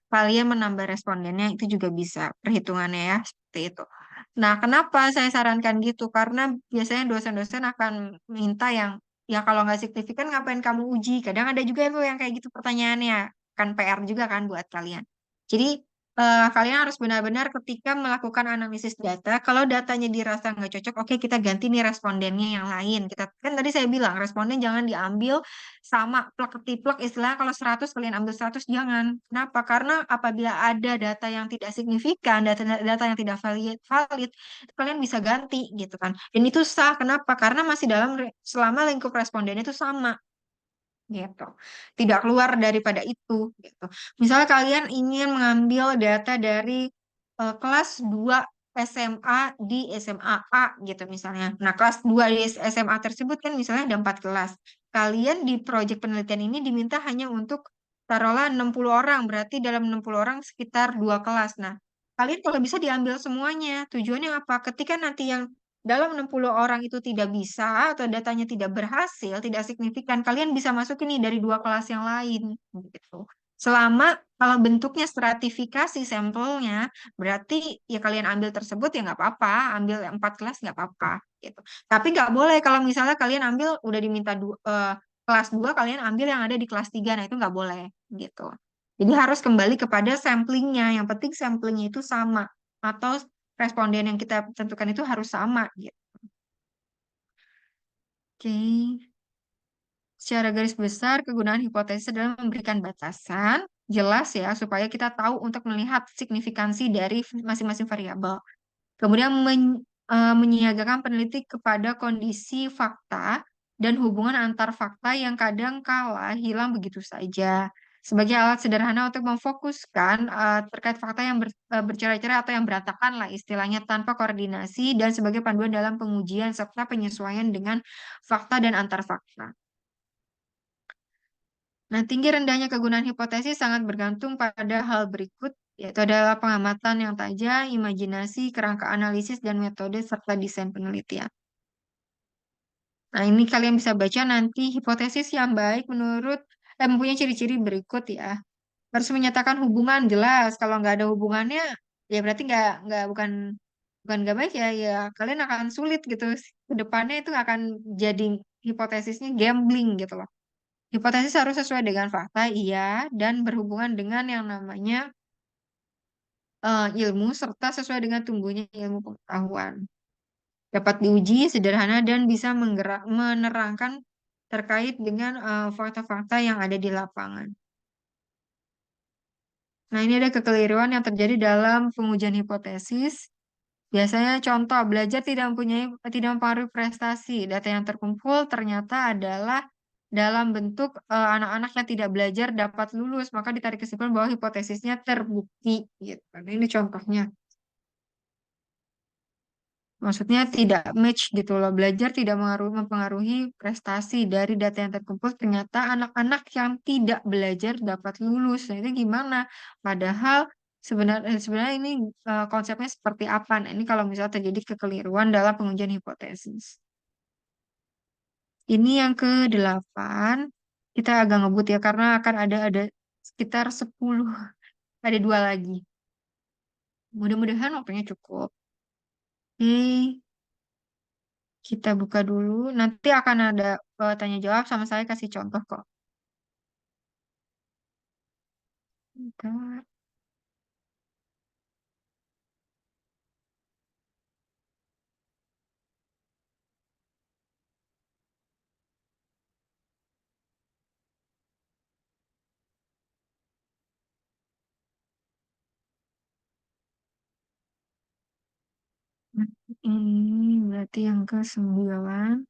kalian menambah respondennya itu juga bisa perhitungannya ya, seperti itu. Nah, kenapa saya sarankan gitu? Karena biasanya dosen-dosen akan minta yang, ya kalau nggak signifikan ngapain kamu uji? Kadang ada juga tuh yang kayak gitu pertanyaannya. Kan PR juga kan buat kalian. Jadi, kalian harus benar-benar ketika melakukan analisis data, kalau datanya dirasa nggak cocok, oke kita ganti nih respondennya yang lain. Kita kan tadi saya bilang responden jangan diambil sama plek ketiplek istilahnya kalau 100 kalian ambil 100 jangan. Kenapa? Karena apabila ada data yang tidak signifikan, data yang tidak valid, kalian bisa ganti gitu kan. Dan itu sah. Kenapa? Karena masih selama lingkup responden itu sama gitu. Tidak keluar daripada itu gitu. Misalnya kalian ingin mengambil data dari kelas 2 SMA di SMA A gitu misalnya. Nah, kelas 2 di SMA tersebut kan misalnya ada 4 kelas. Kalian di proyek penelitian ini diminta hanya untuk taruhlah 60 orang, berarti dalam 60 orang sekitar 2 kelas. Nah, kalian kalau bisa diambil semuanya. Tujuannya apa? Ketika nanti yang dalam 60 orang itu tidak bisa atau datanya tidak berhasil, tidak signifikan, kalian bisa masuk ini dari dua kelas yang lain gitu. Selama kalau bentuknya stratifikasi sampelnya, berarti ya kalian ambil tersebut ya nggak apa-apa, ambil 4 kelas nggak apa-apa gitu. Tapi nggak boleh kalau misalnya kalian ambil udah diminta kelas 2 kalian ambil yang ada di kelas 3, nah itu nggak boleh gitu. Jadi harus kembali kepada samplingnya, yang penting samplingnya itu sama atau responden yang kita tentukan itu harus sama gitu. Oke. Secara garis besar, kegunaan hipotesis adalah memberikan batasan jelas ya, supaya kita tahu untuk melihat signifikansi dari masing-masing variabel. Kemudian menyiagakan peneliti kepada kondisi fakta dan hubungan antar fakta yang kadang kala hilang begitu saja. Sebagai alat sederhana untuk memfokuskan terkait fakta yang bercerai-cerai atau yang berantakan lah istilahnya tanpa koordinasi dan sebagai panduan dalam pengujian serta penyesuaian dengan fakta dan antar fakta. Nah, tinggi rendahnya kegunaan hipotesis sangat bergantung pada hal berikut, yaitu adalah pengamatan yang tajam, imajinasi, kerangka analisis, dan metode serta desain penelitian. Nah, ini kalian bisa baca nanti hipotesis yang baik mempunyai ciri-ciri berikut ya. Harus menyatakan hubungan jelas. Kalau nggak ada hubungannya, ya berarti nggak bukan nggak baik ya. Ya kalian akan sulit gitu. Kedepannya itu akan jadi hipotesisnya gambling gitu loh. Hipotesis harus sesuai dengan fakta, iya, dan berhubungan dengan yang namanya ilmu serta sesuai dengan tumbuhnya ilmu pengetahuan. Dapat diuji, sederhana, dan bisa menerangkan terkait dengan fakta-fakta yang ada di lapangan. Nah, ini ada kekeliruan yang terjadi dalam pengujian hipotesis. Biasanya contoh, belajar tidak mempengaruhi prestasi. Data yang terkumpul ternyata adalah dalam bentuk anak-anak yang tidak belajar dapat lulus, maka ditarik kesimpulan bahwa hipotesisnya terbukti gitu. Nah, ini contohnya. Maksudnya tidak match gitu loh. Belajar tidak mempengaruhi prestasi dari data yang terkumpul. Ternyata anak-anak yang tidak belajar dapat lulus. Nah, itu gimana? Padahal sebenarnya ini konsepnya seperti apa? Nah, ini kalau misalnya terjadi kekeliruan dalam pengujian hipotesis. Ini yang ke-8. Kita agak ngebut ya karena akan ada sekitar 10. Ada 2 lagi. Mudah-mudahan waktunya cukup. Oke. Kita buka dulu. Nanti akan ada tanya jawab sama saya kasih contoh kok. Bentar. Ini berarti yang ke-9.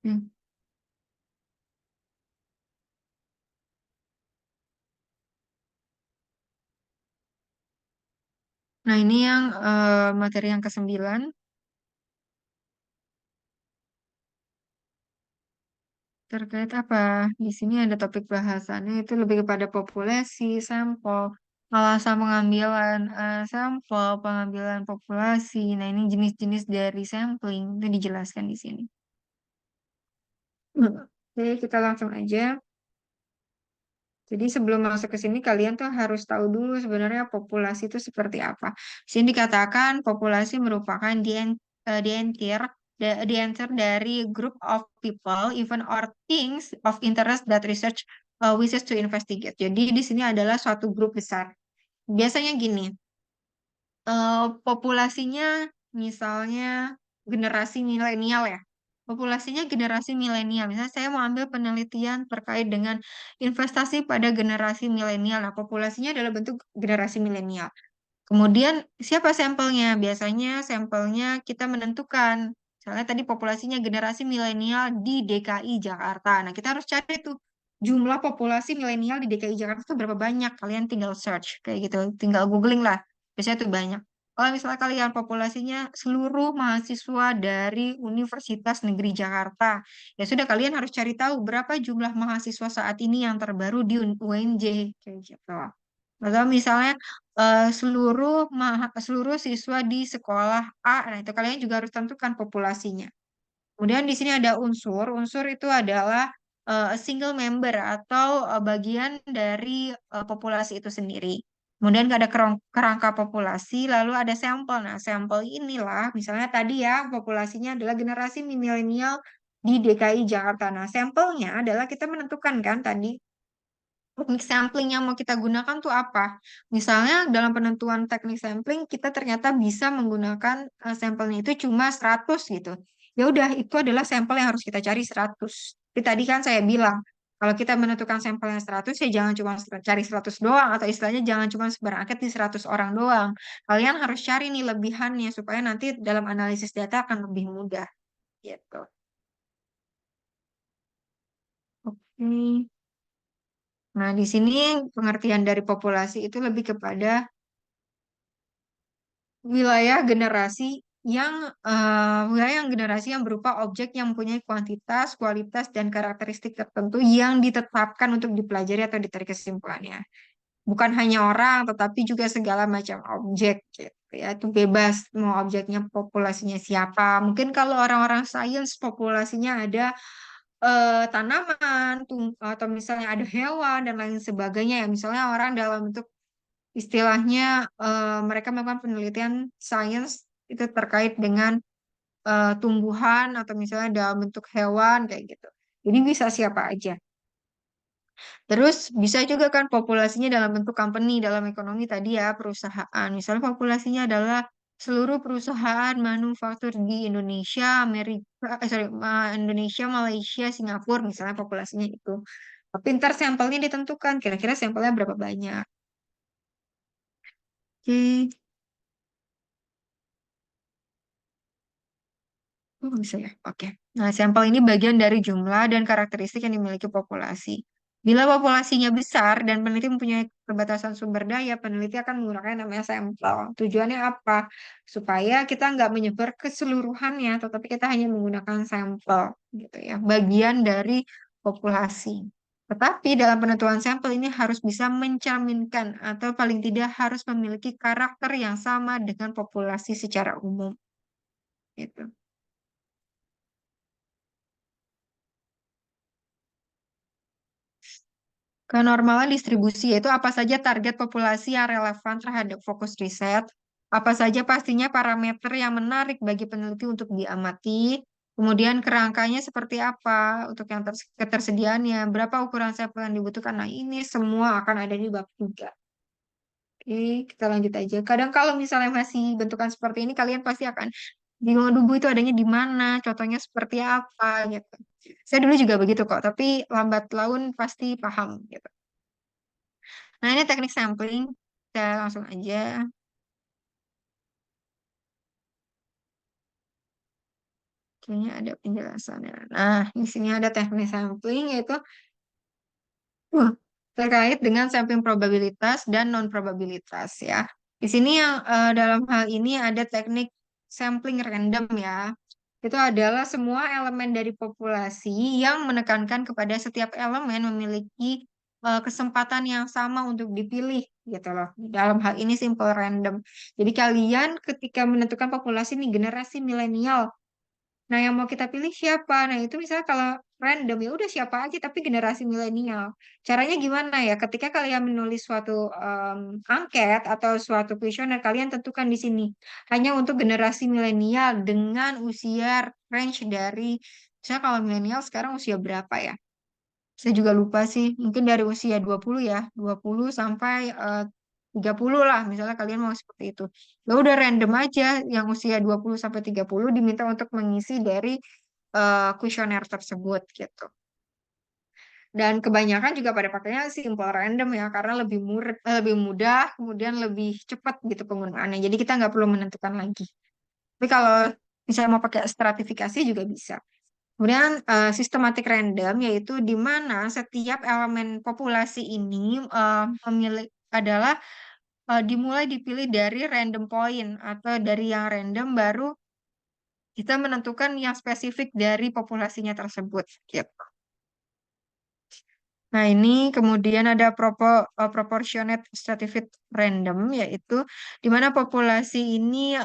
Hmm. Nah, ini yang materi yang ke-9 terkait apa? Di sini ada topik bahasannya itu lebih kepada populasi, sampel, alasan pengambilan sampel, pengambilan populasi. Nah, ini jenis-jenis dari sampling itu dijelaskan di sini. Oke, kita langsung aja. Jadi sebelum masuk ke sini kalian tuh harus tahu dulu sebenarnya populasi itu seperti apa. Di sini dikatakan populasi merupakan the answer dari group of people, even or things of interest that research wishes to investigate. Jadi di sini adalah suatu grup besar. Biasanya gini, populasinya misalnya generasi milenial ya. Populasinya generasi milenial. Misalnya saya mau ambil penelitian terkait dengan investasi pada generasi milenial. Nah, populasinya adalah bentuk generasi milenial. Kemudian siapa sampelnya? Biasanya sampelnya kita menentukan. Misalnya tadi populasinya generasi milenial di DKI Jakarta. Nah, kita harus cari tuh jumlah populasi milenial di DKI Jakarta itu berapa banyak. Kalian tinggal search kayak gitu. Tinggal googling lah. Biasanya tuh banyak. Kalau misalnya kalian populasinya seluruh mahasiswa dari Universitas Negeri Jakarta, ya sudah kalian harus cari tahu berapa jumlah mahasiswa saat ini yang terbaru di UNJ kayak gitu. Atau misalnya seluruh siswa di sekolah A, nah itu kalian juga harus tentukan populasinya. Kemudian di sini ada unsur, unsur itu adalah a single member atau bagian dari populasi itu sendiri. Kemudian ada kerangka populasi, lalu ada sampel. Nah, sampel inilah, misalnya tadi ya, populasinya adalah generasi milenial di DKI Jakarta. Nah, sampelnya adalah kita menentukan kan tadi teknik sampling yang mau kita gunakan tuh apa. Misalnya dalam penentuan teknik sampling kita ternyata bisa menggunakan sampelnya itu cuma 100 gitu. Ya udah itu adalah sampel yang harus kita cari 100. Tapi tadi kan saya bilang kalau kita menentukan sampelnya 100 ya jangan cuma cari 100 doang atau istilahnya jangan cuma sebarang angket di 100 orang doang. Kalian harus cari nih lebihannya supaya nanti dalam analisis data akan lebih mudah gitu. Oke. Nah, di sini pengertian dari populasi itu lebih kepada wilayah generasi wilayah yang generasi yang berupa objek yang mempunyai kuantitas, kualitas, dan karakteristik tertentu yang ditetapkan untuk dipelajari atau ditarik kesimpulannya. Bukan hanya orang, tetapi juga segala macam objek gitu ya. Itu bebas mau objeknya populasinya siapa. Mungkin kalau orang-orang sains populasinya ada tanaman, atau misalnya ada hewan dan lain sebagainya ya. Misalnya orang dalam bentuk istilahnya mereka melakukan penelitian sains itu terkait dengan tumbuhan atau misalnya dalam bentuk hewan kayak gitu. Jadi bisa siapa aja. Terus bisa juga kan populasinya dalam bentuk company dalam ekonomi tadi ya perusahaan. Misalnya populasinya adalah seluruh perusahaan manufaktur di Indonesia, Amerika, Indonesia, Malaysia, Singapura misalnya populasinya itu. Tapi ntar sampelnya ditentukan kira-kira sampelnya berapa banyak. Oke. Oh, bisa ya. Oke. Nah, sampel ini bagian dari jumlah dan karakteristik yang dimiliki populasi. Bila populasinya besar dan peneliti mempunyai keterbatasan sumber daya, peneliti akan menggunakan yang namanya sampel. Tujuannya apa? Supaya kita nggak menyebar keseluruhannya, tetapi kita hanya menggunakan sampel, gitu ya. Bagian dari populasi. Tetapi dalam penentuan sampel ini harus bisa mencerminkan atau paling tidak harus memiliki karakter yang sama dengan populasi secara umum. Gitu. Kenormalan distribusi yaitu apa saja target populasi yang relevan terhadap fokus riset, apa saja pastinya parameter yang menarik bagi peneliti untuk diamati, kemudian kerangkanya seperti apa untuk yang ketersediaannya, berapa ukuran sampel yang dibutuhkan. Nah, ini semua akan ada di bab 3. Oke, kita lanjut aja. Kadang kalau misalnya masih bentukan seperti ini, kalian pasti akan bingung, aduh Bu, itu adanya di mana, contohnya seperti apa, gitu. Saya dulu juga begitu kok, tapi lambat laun pasti paham, gitu. Nah, ini teknik sampling. Kita langsung aja. Kayaknya ada penjelasannya. Nah, di sini ada teknik sampling, yaitu uh, terkait dengan sampling probabilitas dan non-probabilitas ya. Di sini yang dalam hal ini ada teknik sampling random ya. Itu adalah semua elemen dari populasi yang menekankan kepada setiap elemen memiliki kesempatan yang sama untuk dipilih gitu loh. Dalam hal ini simple random. Jadi kalian ketika menentukan populasi nih generasi milenial, nah yang mau kita pilih siapa? Nah itu misalnya kalau random ya udah siapa aja tapi generasi milenial. Caranya gimana ya? Ketika kalian menulis suatu angket atau suatu kuesioner, kalian tentukan di sini hanya untuk generasi milenial dengan usia range dari misalnya kalau milenial sekarang usia berapa ya? Saya juga lupa sih. Mungkin dari usia 20 ya, 20 sampai 30 lah. Misalnya kalian mau seperti itu. Ya udah random aja yang usia 20 sampai 30 diminta untuk mengisi dari kuesioner tersebut gitu. Dan kebanyakan juga pada pakainya simple random ya karena lebih mudah, kemudian lebih cepat gitu penggunaannya. Jadi kita nggak perlu menentukan lagi. Tapi kalau misalnya mau pakai stratifikasi juga bisa. Kemudian sistematik random yaitu di mana setiap elemen populasi ini memilih adalah dimulai dipilih dari random point atau dari yang random baru kita menentukan yang spesifik dari populasinya tersebut gitu. Nah, ini kemudian ada proportionate stratified random yaitu di mana populasi ini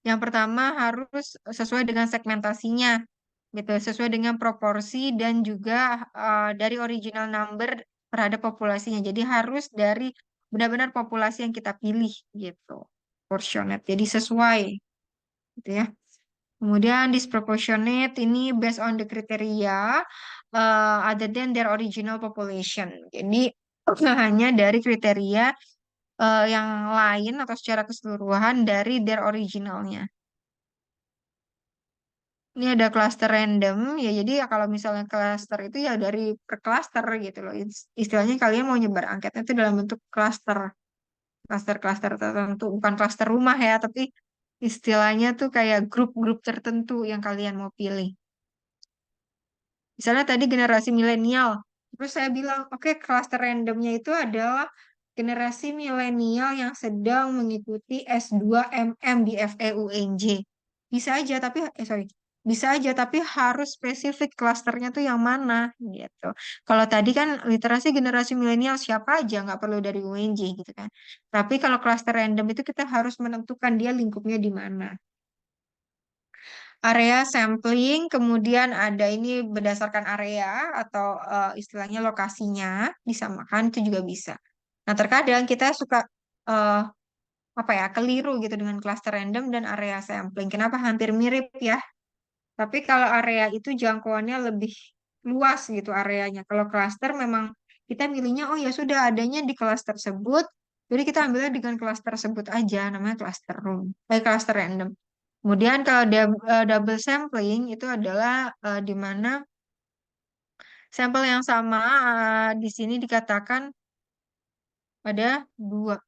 yang pertama harus sesuai dengan segmentasinya, gitu, sesuai dengan proporsi dan juga dari original number terhadap populasinya. Jadi harus dari benar-benar populasi yang kita pilih, gitu, proportionate. Jadi sesuai, gitu ya. Kemudian disproportionate ini based on the criteria other than their original population. Jadi hanya dari kriteria yang lain atau secara keseluruhan dari their originalnya. Ini ada cluster random ya. Jadi ya kalau misalnya cluster itu ya dari per cluster gitu loh. Istilahnya kalian mau nyebar angketnya itu dalam bentuk cluster, cluster-cluster tertentu, bukan cluster rumah ya, tapi istilahnya tuh kayak grup-grup tertentu yang kalian mau pilih. Misalnya tadi generasi milenial. Terus saya bilang, oke, cluster randomnya itu adalah generasi milenial yang sedang mengikuti S2 MM di FEUNJ. Bisa aja, tapi, sorry. Bisa aja, tapi harus spesifik klasternya tuh yang mana, gitu. Kalau tadi kan literasi generasi milenial siapa aja, nggak perlu dari UNJ, gitu kan. Tapi kalau cluster random itu kita harus menentukan dia lingkupnya di mana. Area sampling, kemudian ada ini berdasarkan area atau istilahnya lokasinya disamakan itu juga bisa. Nah, terkadang kita suka eh, apa ya keliru gitu dengan cluster random dan area sampling. Kenapa hampir mirip ya? Tapi kalau area itu jangkauannya lebih luas gitu areanya. Kalau cluster memang kita milihnya oh ya sudah adanya di kelas tersebut. Jadi kita ambilnya dengan kelas tersebut aja namanya cluster room. Cluster random. Kemudian kalau double sampling itu adalah di mana sampel yang sama di sini dikatakan ada dua.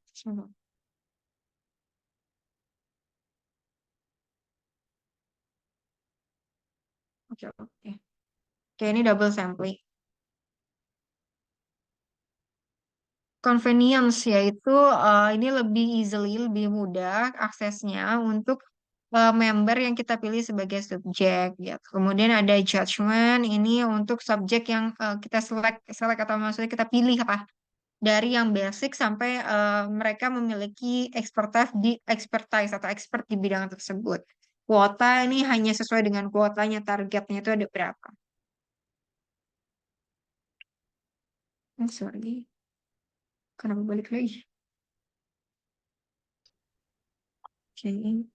Oke, oke. Oke, ini double sampling. Convenience yaitu ini lebih easily, lebih mudah aksesnya untuk member yang kita pilih sebagai subjek ya. Kemudian ada judgment ini untuk subjek yang kita select atau maksudnya kita pilih apa dari yang basic sampai mereka memiliki expertise atau expert di bidang tersebut. Kuota ini hanya sesuai dengan kuotanya, targetnya itu ada berapa. Sorry, kenapa balik lagi? Oke.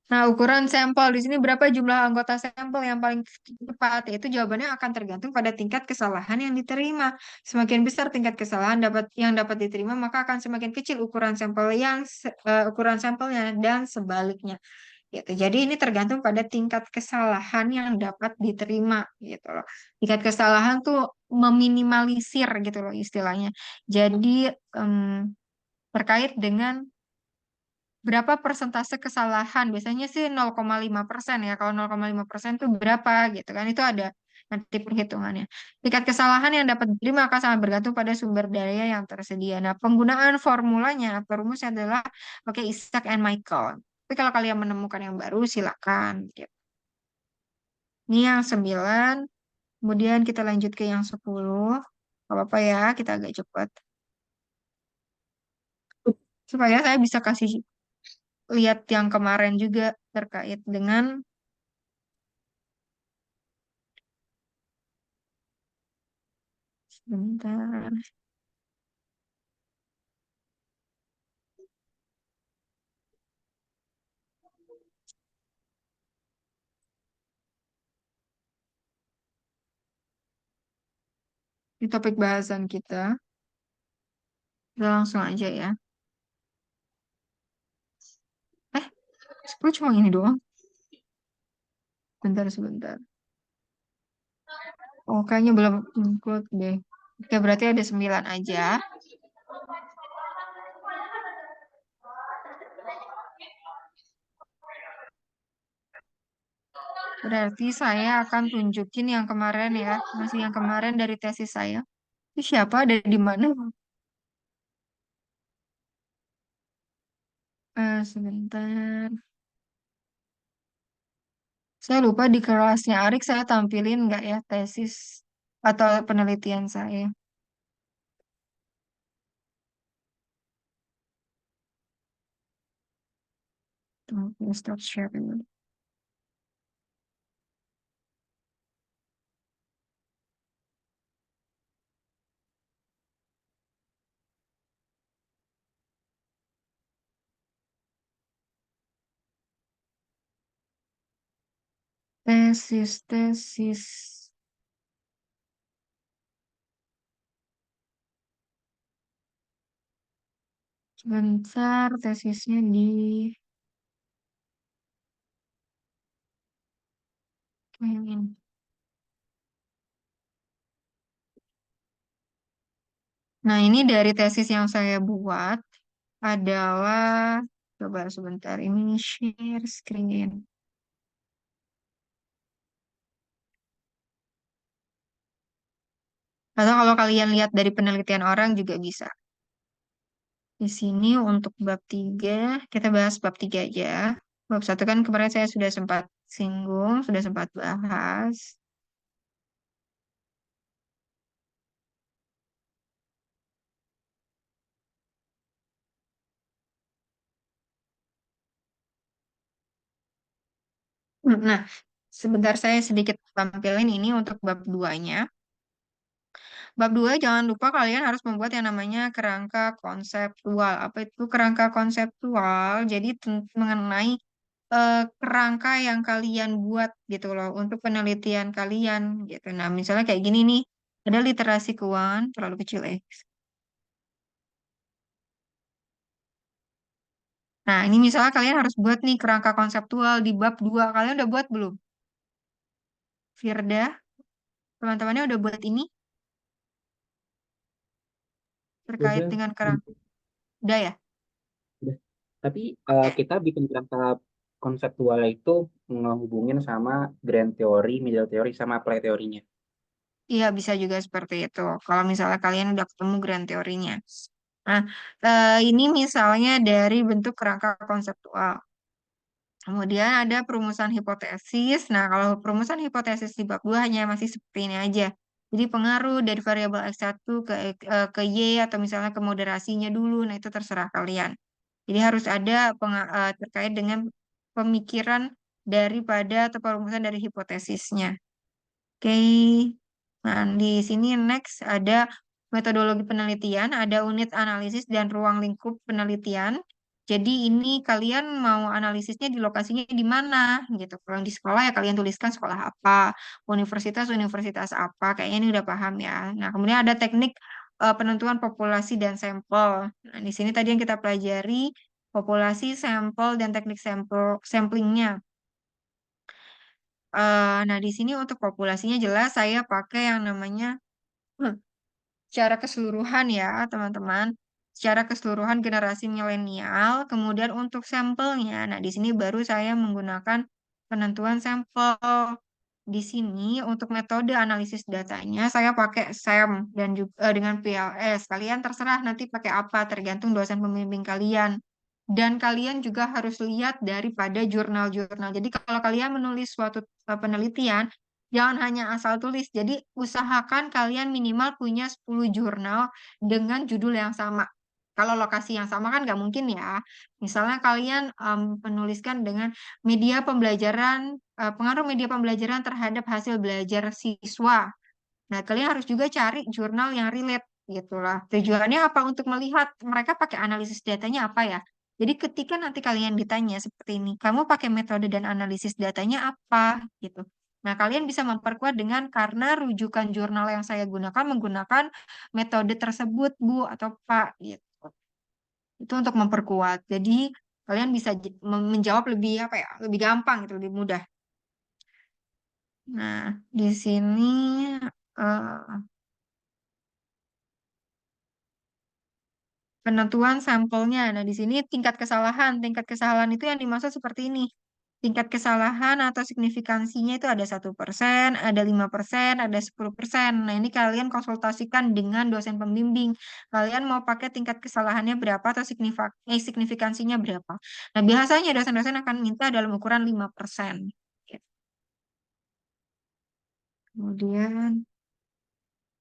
Nah, ukuran sampel di sini berapa jumlah anggota sampel yang paling tepat? Itu jawabannya akan tergantung pada tingkat kesalahan yang diterima. Semakin besar tingkat kesalahan yang dapat diterima, maka akan semakin kecil ukuran sampelnya dan sebaliknya. Gitu. Jadi ini tergantung pada tingkat kesalahan yang dapat diterima gitu loh. Tingkat kesalahan tuh meminimalisir gitu loh istilahnya. Jadi terkait dengan berapa persentase kesalahan? Biasanya sih 0,5% ya. Kalau 0,5% itu berapa gitu kan? Itu ada nanti perhitungannya. Tingkat kesalahan yang dapat diterima akan sangat bergantung pada sumber daya yang tersedia. Nah, penggunaan formulanya atau rumusnya adalah pakai Isaac and Michael. Tapi kalau kalian menemukan yang baru, silakan. Gitu. Ini yang 9. Kemudian kita lanjut ke yang 10. Gak apa-apa ya, kita agak cepat. Supaya saya bisa kasih lihat yang kemarin juga terkait dengan sebentar. Di topik bahasan kita. Kita langsung aja ya. Eh, 10 cuma ini doang. Bentar, sebentar. Oh, kayaknya belum include deh. Oke, berarti ada 9 aja. Berarti saya akan tunjukin yang kemarin ya. Masih yang kemarin dari tesis saya. Ini siapa? Ada di mana? Sebentar. Saya lupa di kelasnya Arik saya tampilin nggak ya tesis atau penelitian saya. Tuh, stop sharing. Tesis. Sebentar, tesisnya di... ini. Nah, ini dari tesis yang saya buat adalah, coba sebentar, ini share screen. Atau kalau kalian lihat dari penelitian orang juga bisa. Di sini untuk bab 3 kita bahas bab 3 aja. Bab satu kan kemarin saya sudah sempat singgung, sudah sempat bahas. Nah, sebentar saya sedikit tampilin ini untuk bab 2-nya. Bab 2 jangan lupa kalian harus membuat yang namanya kerangka konseptual. Apa itu kerangka konseptual? Jadi mengenai kerangka yang kalian buat gitu loh untuk penelitian kalian gitu. Nah, misalnya kayak gini nih, ada literasi keuangan terlalu kecil ya. Nah, ini misalnya kalian harus buat nih kerangka konseptual di bab 2. Kalian udah buat belum? Firda, teman-temannya udah buat ini terkait Udah, dengan kerangka. Udah ya? udah. Tapi kita bikin kerangka konseptual itu ngehubungin sama grand theory, middle theory, sama play teorinya. Iya, bisa juga seperti itu. Kalau misalnya kalian udah ketemu grand teorinya. Nah, ini misalnya dari bentuk kerangka konseptual. Kemudian ada perumusan hipotesis. Nah, kalau perumusan hipotesis di bab 2 hanya masih seperti ini aja. Jadi pengaruh dari variabel X1 ke Y atau misalnya ke moderasinya dulu. Nah, itu terserah kalian. Jadi harus ada terkait dengan pemikiran daripada atau perumusan dari hipotesisnya. Oke. Nah, di sini next ada metodologi penelitian, ada unit analisis dan ruang lingkup penelitian. Jadi ini kalian mau analisisnya di lokasinya di mana gitu. Kalau di sekolah ya kalian tuliskan sekolah apa, universitas apa. Kayaknya ini udah paham ya. Nah, kemudian ada teknik penentuan populasi dan sampel. Nah, di sini tadi yang kita pelajari populasi, sampel, dan teknik samplingnya. Nah, di sini untuk populasinya jelas saya pakai yang namanya secara keseluruhan ya, teman-teman. Secara keseluruhan generasi milenial. Kemudian untuk sampelnya, nah di sini baru saya menggunakan penentuan sampel. Di sini untuk metode analisis datanya saya pakai SEM dan juga dengan PLS. Kalian terserah nanti pakai apa, tergantung dosen pembimbing kalian. Dan kalian juga harus lihat daripada jurnal-jurnal. Jadi kalau kalian menulis suatu penelitian, jangan hanya asal tulis. Jadi usahakan kalian minimal punya 10 jurnal dengan judul yang sama. Kalau lokasi yang sama kan nggak mungkin ya. Misalnya kalian menuliskan dengan media pembelajaran, pengaruh media pembelajaran terhadap hasil belajar siswa. Nah, kalian harus juga cari jurnal yang relate gitulah. Tujuannya apa? Untuk melihat mereka pakai analisis datanya apa ya. Jadi ketika nanti kalian ditanya seperti ini, kamu pakai metode dan analisis datanya apa gitu. Nah, kalian bisa memperkuat dengan karena rujukan jurnal yang saya gunakan menggunakan metode tersebut, Bu atau Pak gitu. Itu untuk memperkuat. Jadi kalian bisa menjawab lebih apa ya, lebih gampang gitu, lebih mudah. Nah, di sini eh, penentuan sampelnya. Nah, di sini tingkat kesalahan. Tingkat kesalahan itu yang dimaksud seperti ini. Tingkat kesalahan atau signifikansinya itu ada 1%, ada 5%, ada 10%. Nah, ini kalian konsultasikan dengan dosen pembimbing. Kalian mau pakai tingkat kesalahannya berapa atau signifikansinya berapa. Nah, biasanya dosen-dosen akan minta dalam ukuran 5%. Kemudian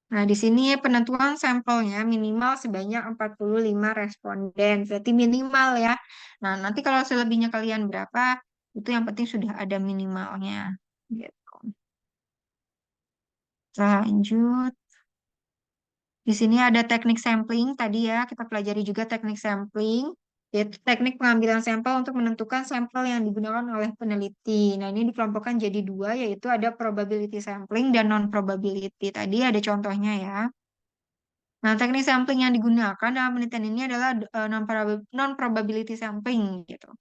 nah, di sini penentuan sampelnya minimal sebanyak 45 responden. Berarti minimal ya. Nah, nanti kalau selebihnya kalian berapa, itu yang penting sudah ada minimalnya. Gitu. Lanjut. Di sini ada teknik sampling. Tadi ya, kita pelajari juga teknik sampling. yaitu teknik pengambilan sampel untuk menentukan sampel yang digunakan oleh peneliti. Nah, ini dikelompokkan jadi dua, yaitu ada probability sampling dan non-probability. Tadi ada contohnya ya. Nah, teknik sampling yang digunakan dalam penelitian ini adalah non-probability sampling gitu.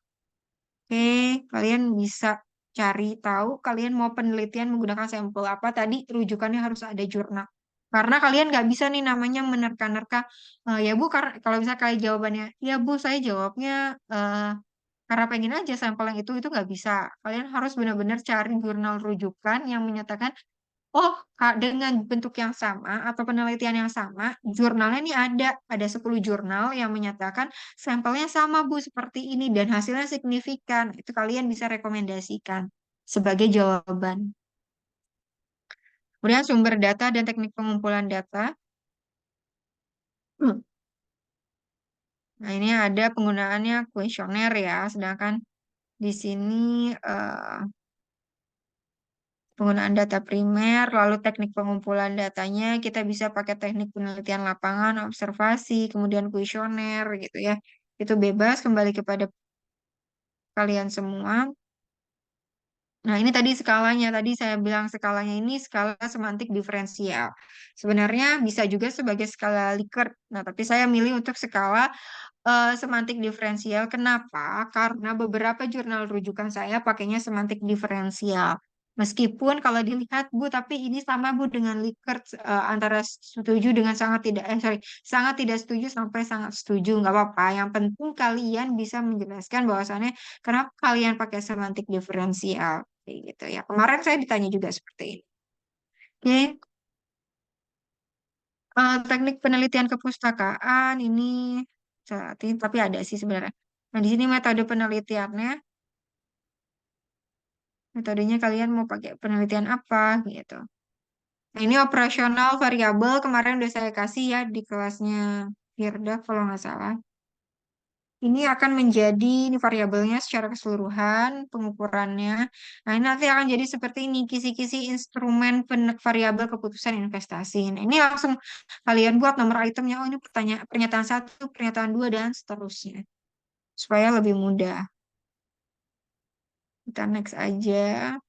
Oke, kalian bisa cari tahu kalian mau penelitian menggunakan sampel apa tadi rujukannya harus ada jurnal. Karena kalian nggak bisa nih namanya menerka-nerka, ya Bu, kalau bisa kalian jawabannya, ya Bu, saya jawabnya karena pengen aja sampel yang itu nggak bisa. Kalian harus benar-benar cari jurnal rujukan yang menyatakan, oh, Kak, dengan bentuk yang sama atau penelitian yang sama, jurnalnya ini ada 10 jurnal yang menyatakan sampelnya sama Bu seperti ini dan hasilnya signifikan. Itu kalian bisa rekomendasikan sebagai jawaban. Kemudian sumber data dan teknik pengumpulan data. Hmm. Nah, ini ada penggunaannya kuesioner ya, sedangkan di sini eh, penggunaan data primer, lalu teknik pengumpulan datanya, kita bisa pakai teknik penelitian lapangan, observasi, kemudian kuesioner gitu ya. Itu bebas kembali kepada kalian semua. Nah, ini tadi skalanya. Tadi saya bilang skalanya ini skala semantik diferensial. Sebenarnya bisa juga sebagai skala Likert. Nah, tapi saya milih untuk skala semantik diferensial. Kenapa? Karena beberapa jurnal rujukan saya pakainya semantik diferensial. Meskipun kalau dilihat, Bu, tapi ini sama, Bu, dengan Likert, antara setuju dengan sangat tidak, sorry, sangat tidak setuju sampai sangat setuju. Nggak apa-apa. Yang penting kalian bisa menjelaskan bahwasannya kenapa kalian pakai semantik diferensial. Kayak gitu ya. Kemarin saya ditanya juga seperti ini. Oke. Teknik penelitian kepustakaan ini tapi ada sih sebenarnya. Nah, di sini metode penelitiannya, metodenya kalian mau pakai penelitian apa gitu. Nah, ini operasional variabel kemarin udah saya kasih ya di kelasnya Firda kalau nggak salah. Ini akan menjadi ini variabelnya secara keseluruhan, pengukurannya. Nah, ini nanti akan jadi seperti ini, kisi-kisi instrumen variabel keputusan investasi. Nah, ini langsung kalian buat nomor itemnya. Oh, ini pernyataan satu, pernyataan dua, dan seterusnya. Supaya lebih mudah. Kita next aja.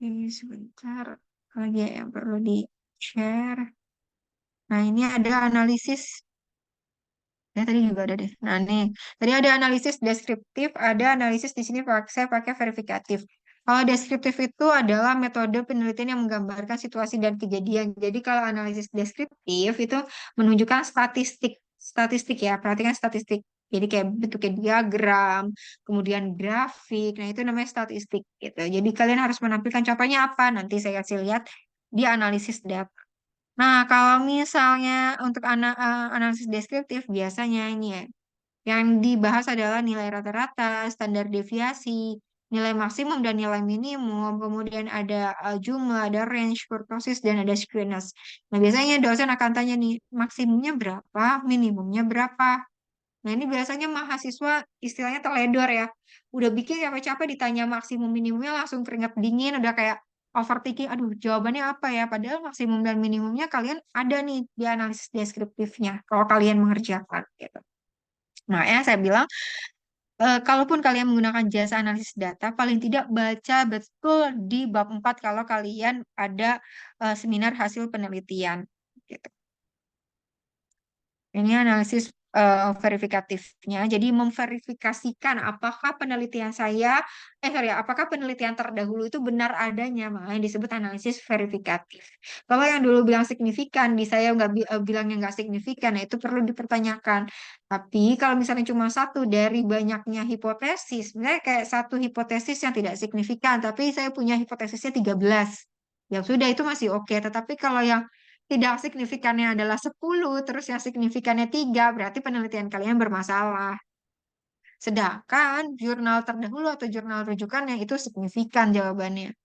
Ini sebentar lagi ya yang perlu di-share. Nah, ini ada analisis. Ya, tadi juga ada deh. Nah, nih. Tadi ada analisis deskriptif, ada analisis di sini saya pakai verifikatif. Kalau deskriptif itu adalah metode penelitian yang menggambarkan situasi dan kejadian. Jadi kalau analisis deskriptif itu menunjukkan statistik. Statistik ya, perhatikan statistik. Jadi kayak bentuknya diagram, kemudian grafik. Nah, itu namanya statistik gitu. Jadi kalian harus menampilkan contohnya apa? Nanti saya kasih lihat di analisis data. Nah, kalau misalnya untuk analisis deskriptif, biasanya ini ya, yang dibahas adalah nilai rata-rata, standar deviasi, nilai maksimum dan nilai minimum, kemudian ada jumlah, ada range, kurtosis, dan ada skewness. Nah, biasanya dosen akan tanya nih, maksimumnya berapa, minimumnya berapa. Nah, ini biasanya mahasiswa istilahnya teledor ya. Udah bikin capek-capek ditanya maksimum minimumnya langsung keringat dingin, udah kayak overthinking, aduh jawabannya apa ya? Padahal maksimum dan minimumnya kalian ada nih di analisis deskriptifnya kalau kalian mengerjakan gitu. Nah, ya saya bilang, kalaupun kalian menggunakan jasa analisis data, paling tidak baca betul di bab 4 kalau kalian ada seminar hasil penelitian. Gitu. Ini analisis verifikatifnya. Jadi memverifikasikan apakah penelitian saya, sorry, apakah penelitian terdahulu itu benar adanya, makanya disebut analisis verifikatif. Kalau yang dulu bilang signifikan, di saya nggak bilangnya nggak signifikan, nah itu perlu dipertanyakan. Tapi kalau misalnya cuma satu dari banyaknya hipotesis, misalnya kayak satu hipotesis yang tidak signifikan, tapi saya punya hipotesisnya 13. Ya sudah, itu masih oke. Tetapi kalau yang tidak signifikannya adalah 10, terus yang signifikannya 3, berarti penelitian kalian bermasalah. Sedangkan jurnal terdahulu atau jurnal rujukannya itu signifikan jawabannya.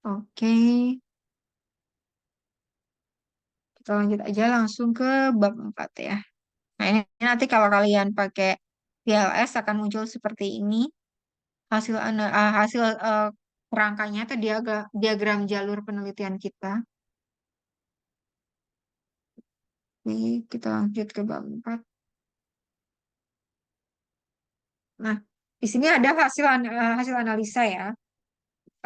Oke, kita lanjut aja langsung ke bab 4 ya. Nah, ini nanti kalau kalian pakai PLS akan muncul seperti ini. Hasil kerangkanya atau diagram jalur penelitian kita. Oke, kita lanjut ke bab 4. Nah, di sini ada hasil analisa ya.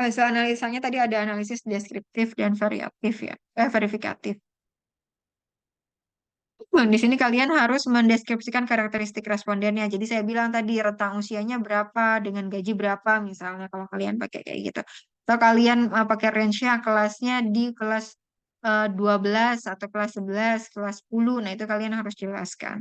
Hasil analisanya tadi ada analisis deskriptif dan variatif ya, verifikatif. Nah, di sini kalian harus mendeskripsikan karakteristik respondennya. Jadi saya bilang tadi rentang usianya berapa, dengan gaji berapa misalnya kalau kalian pakai kayak gitu. Atau kalian pakai range-nya kelasnya di kelas 12 atau kelas 11, kelas 10. Nah, itu kalian harus jelaskan.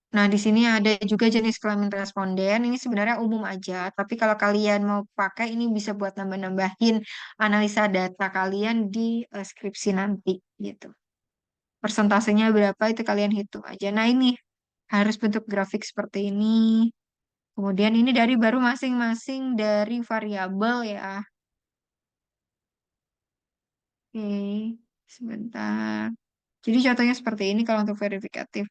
Nah, di sini ada juga jenis kelamin responden. Ini sebenarnya umum aja, tapi kalau kalian mau pakai ini bisa buat nambah-nambahin analisa data kalian di skripsi nanti gitu. Persentasenya berapa itu kalian hitung aja. Nah, ini harus bentuk grafik seperti ini. Kemudian ini dari baru masing-masing dari variabel ya. Oke, sebentar. Jadi contohnya seperti ini kalau untuk verifikatif.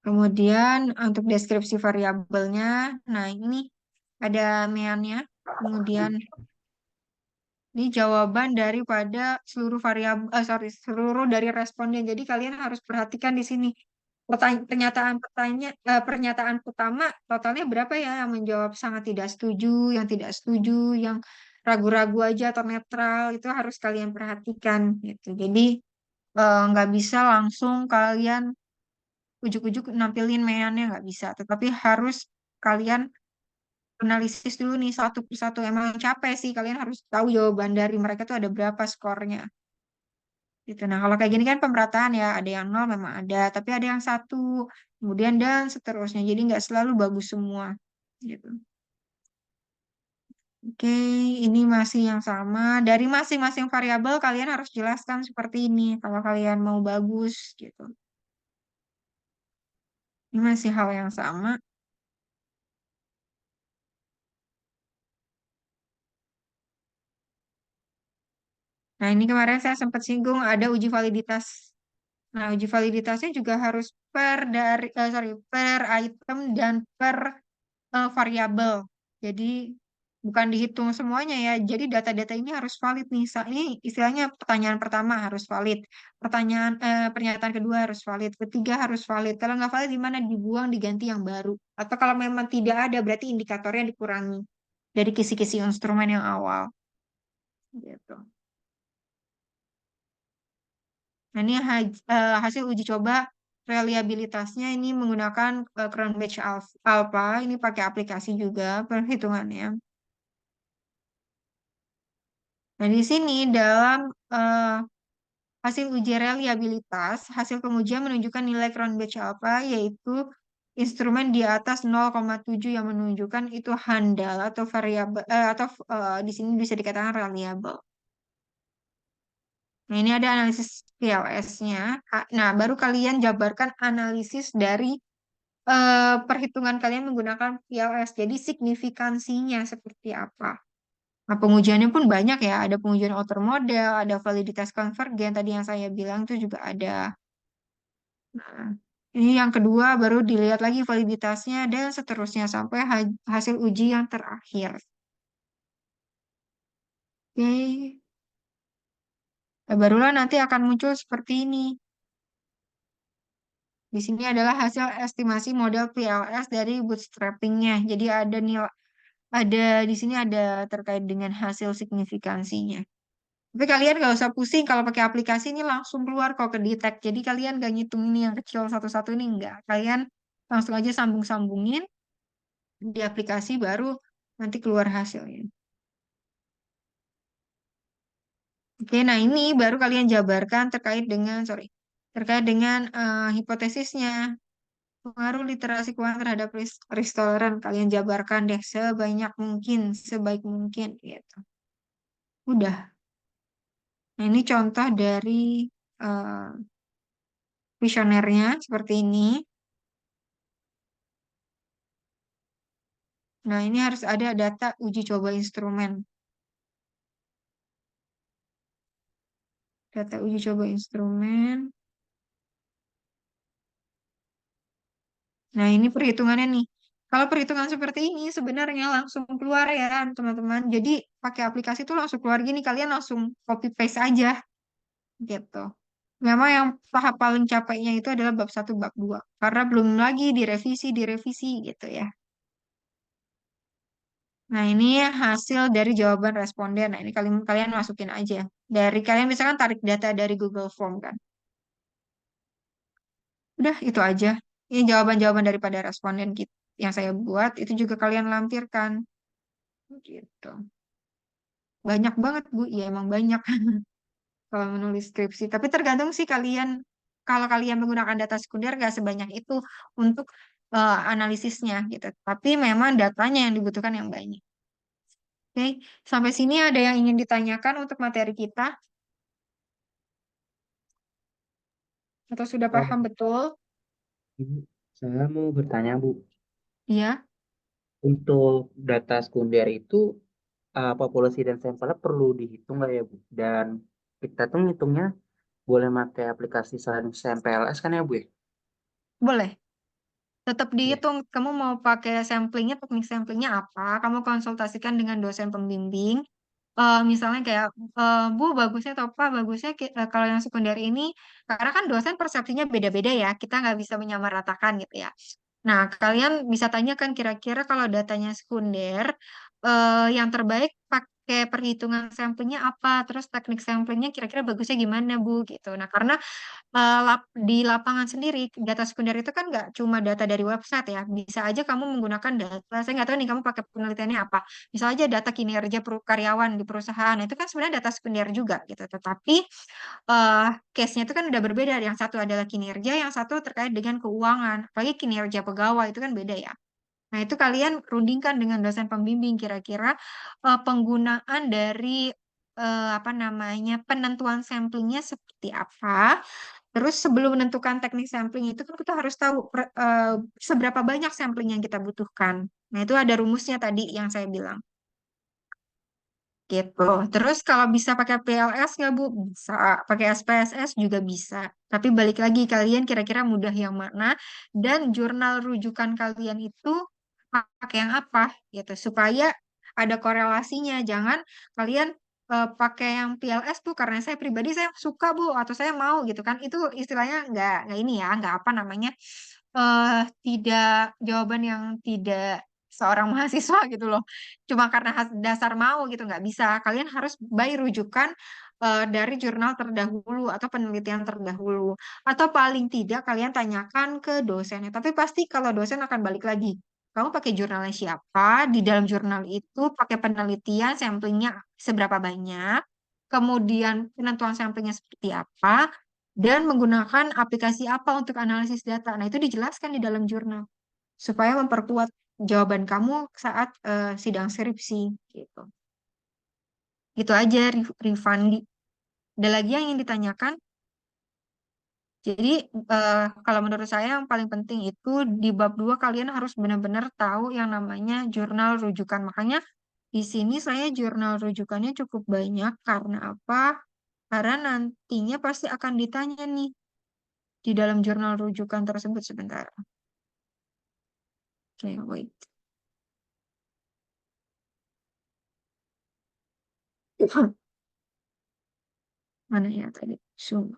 Kemudian untuk deskripsi variabelnya, nah ini ada meannya. Kemudian ini jawaban daripada seluruh variabel, seluruh dari responden. Jadi kalian harus perhatikan di sini. Pernyataan pertama totalnya berapa ya yang menjawab sangat tidak setuju, yang tidak setuju, yang ragu-ragu aja atau netral itu harus kalian perhatikan gitu. Jadi nggak bisa langsung kalian ujuk-ujuk nampilin meannya nggak bisa, tetapi harus kalian analisis dulu nih satu persatu. Emang capek sih, kalian harus tahu jawaban dari mereka tuh ada berapa skornya. Gitu. Nah, kalau kayak gini kan pemerataan ya, ada yang nol memang ada, tapi ada yang satu, kemudian dan seterusnya. Jadi nggak selalu bagus semua. Gitu. Oke, ini masih yang sama. Dari masing-masing variabel kalian harus jelaskan seperti ini kalau kalian mau bagus gitu. Ini masih hal yang sama. Nah, ini kemarin saya sempat singgung ada uji validitas. Nah, uji validitasnya juga harus per item dan per variabel. Jadi bukan dihitung semuanya ya. Jadi data-data ini harus valid nih. Ini istilahnya pertanyaan pertama harus valid. Pernyataan kedua harus valid. Ketiga harus valid. Kalau nggak valid gimana? Dibuang, diganti yang baru. Atau kalau memang tidak ada berarti indikatornya dikurangi dari kisi-kisi instrumen yang awal. Gitu. Nah, ini hasil uji coba reliabilitasnya ini menggunakan Cronbach Alpha. Ini pakai aplikasi juga perhitungannya. Nah, di sini dalam eh, hasil uji reliabilitas, hasil pengujian menunjukkan nilai Cronbach Alpha yaitu instrumen di atas 0,7 yang menunjukkan itu handal atau variabel atau di sini bisa dikatakan reliable. Nah, ini ada analisis PLS-nya. Nah, baru kalian jabarkan analisis dari perhitungan kalian menggunakan PLS. Jadi signifikansinya seperti apa. Nah, pengujiannya pun banyak ya. Ada pengujian outer model, ada validitas konvergen. Tadi yang saya bilang itu juga ada. Nah, ini yang kedua baru dilihat lagi validitasnya dan seterusnya sampai hasil uji yang terakhir. Oke. Nah, barulah nanti akan muncul seperti ini. Di sini adalah hasil estimasi model PLS dari bootstrappingnya. Jadi ada di sini ada terkait dengan hasil signifikansinya. Tapi kalian nggak usah pusing kalau pakai aplikasi ini langsung keluar kok ke detect. Jadi kalian nggak ngitung ini yang kecil satu-satu ini nggak. Kalian langsung aja sambung-sambungin di aplikasi baru nanti keluar hasilnya. Oke, nah ini baru kalian jabarkan terkait dengan hipotesisnya. Pengaruh literasi keuangan terhadap risk tolerant kalian jabarkan deh sebanyak mungkin, sebaik mungkin gitu. Udah. Nah, ini contoh dari eh, kuesionernya seperti ini. Nah, ini harus ada data uji coba instrumen. Data uji coba instrumen. Nah, ini perhitungannya nih. Kalau perhitungan seperti ini sebenarnya langsung keluar ya teman-teman. Jadi pakai aplikasi itu langsung keluar gini, kalian langsung copy paste aja gitu. Memang yang tahap paling capeknya itu adalah bab satu, bab 2. Karena belum lagi direvisi gitu ya. Nah, ini hasil dari jawaban responden. Nah, ini kalian kalian masukin aja. Dari kalian misalkan tarik data dari Google Form kan. Udah, itu aja. Ini jawaban-jawaban daripada responden yang saya buat, itu juga kalian lampirkan. Gitu. Banyak banget, Bu. Iya, emang banyak kalau menulis skripsi. Tapi tergantung sih kalian, kalau kalian menggunakan data sekunder, nggak sebanyak itu untuk analisisnya gitu. Tapi memang datanya yang dibutuhkan yang banyak. Oke, sampai sini ada yang ingin ditanyakan untuk materi kita? Atau sudah paham Eh, betul? Ibu, saya mau bertanya, Bu. Iya, Untuk data sekunder itu, populasi dan sampelnya perlu dihitung nggak ya, Bu? Dan kita tuh ngitungnya boleh pakai aplikasi SampleS kan ya, Bu ya? boleh. Tetap Iya. dihitung, kamu mau pakai samplingnya, teknik samplingnya apa? Kamu konsultasikan dengan dosen pembimbing. Misalnya kayak, Bu, bagusnya atau apa? Bagusnya kalau yang sekunder ini, karena kan dosen persepsinya beda-beda ya, kita nggak bisa menyamaratakan gitu ya. Nah, kalian bisa tanyakan kira-kira kalau datanya sekunder, yang terbaik pakai perhitungan samplingnya apa? Terus teknik samplingnya kira-kira bagusnya gimana, Bu? Gitu. Nah, karena di lapangan sendiri data sekunder itu kan nggak cuma data dari website ya, bisa aja kamu menggunakan data, saya nggak tahu nih kamu pakai penelitiannya apa, misalnya aja data kinerja karyawan di perusahaan. Nah, itu kan sebenarnya data sekunder juga gitu, tetapi case-nya itu kan udah berbeda, yang satu adalah kinerja, yang satu terkait dengan keuangan, apalagi kinerja pegawai itu kan beda ya. Nah, itu kalian rundingkan dengan dosen pembimbing kira-kira penggunaan dari apa namanya penentuan samplingnya seperti apa. Terus sebelum menentukan teknik sampling itu kan kita harus tahu seberapa banyak sampling yang kita butuhkan. Nah, itu ada rumusnya tadi yang saya bilang. Gitu. Terus kalau bisa pakai PLS nggak Bu? Bisa. Pakai SPSS juga bisa. Tapi balik lagi kalian kira-kira mudah yang mana dan jurnal rujukan kalian itu pakai yang apa gitu supaya ada korelasinya. Jangan kalian pakai yang PLS tuh karena saya pribadi saya suka Bu atau saya mau gitu kan. Itu istilahnya nggak ini ya, nggak apa namanya tidak jawaban yang tidak seorang mahasiswa gitu loh. Cuma karena dasar mau gitu nggak bisa. Kalian harus by rujukan dari jurnal terdahulu atau penelitian terdahulu. Atau paling tidak kalian tanyakan ke dosennya. Tapi pasti kalau dosen akan balik lagi. Kamu pakai jurnalnya siapa? Di dalam jurnal itu pakai penelitian samplingnya seberapa banyak? Kemudian penentuan samplingnya seperti apa? Dan menggunakan aplikasi apa untuk analisis data. Nah, itu dijelaskan di dalam jurnal supaya memperkuat jawaban kamu saat sidang skripsi gitu. Itu aja Rifandi. Ada lagi yang ingin ditanyakan? Jadi kalau menurut saya yang paling penting itu di bab 2 kalian harus benar-benar tahu yang namanya jurnal rujukan. Makanya di sini saya jurnal rujukannya cukup banyak karena apa? Karena nantinya pasti akan ditanya nih di dalam jurnal rujukan tersebut sebentar. Oke, wait. Mana ya tadi? Zoom.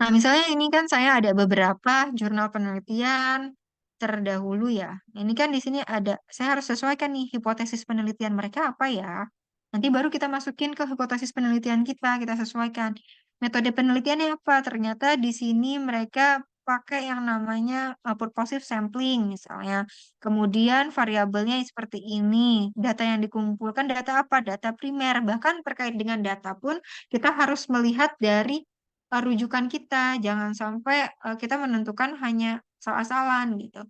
Nah, misalnya ini kan saya ada beberapa jurnal penelitian terdahulu ya. Ini kan di sini ada, saya harus sesuaikan nih hipotesis penelitian mereka apa ya. Nanti baru kita masukin ke hipotesis penelitian kita sesuaikan. Metode penelitiannya apa? Ternyata di sini mereka pakai yang namanya purposive sampling misalnya. Kemudian variabelnya seperti ini. Data yang dikumpulkan data apa? Data primer. Bahkan terkait dengan data pun kita harus melihat dari rujukan kita. Jangan sampai kita menentukan hanya salah-salan gitu.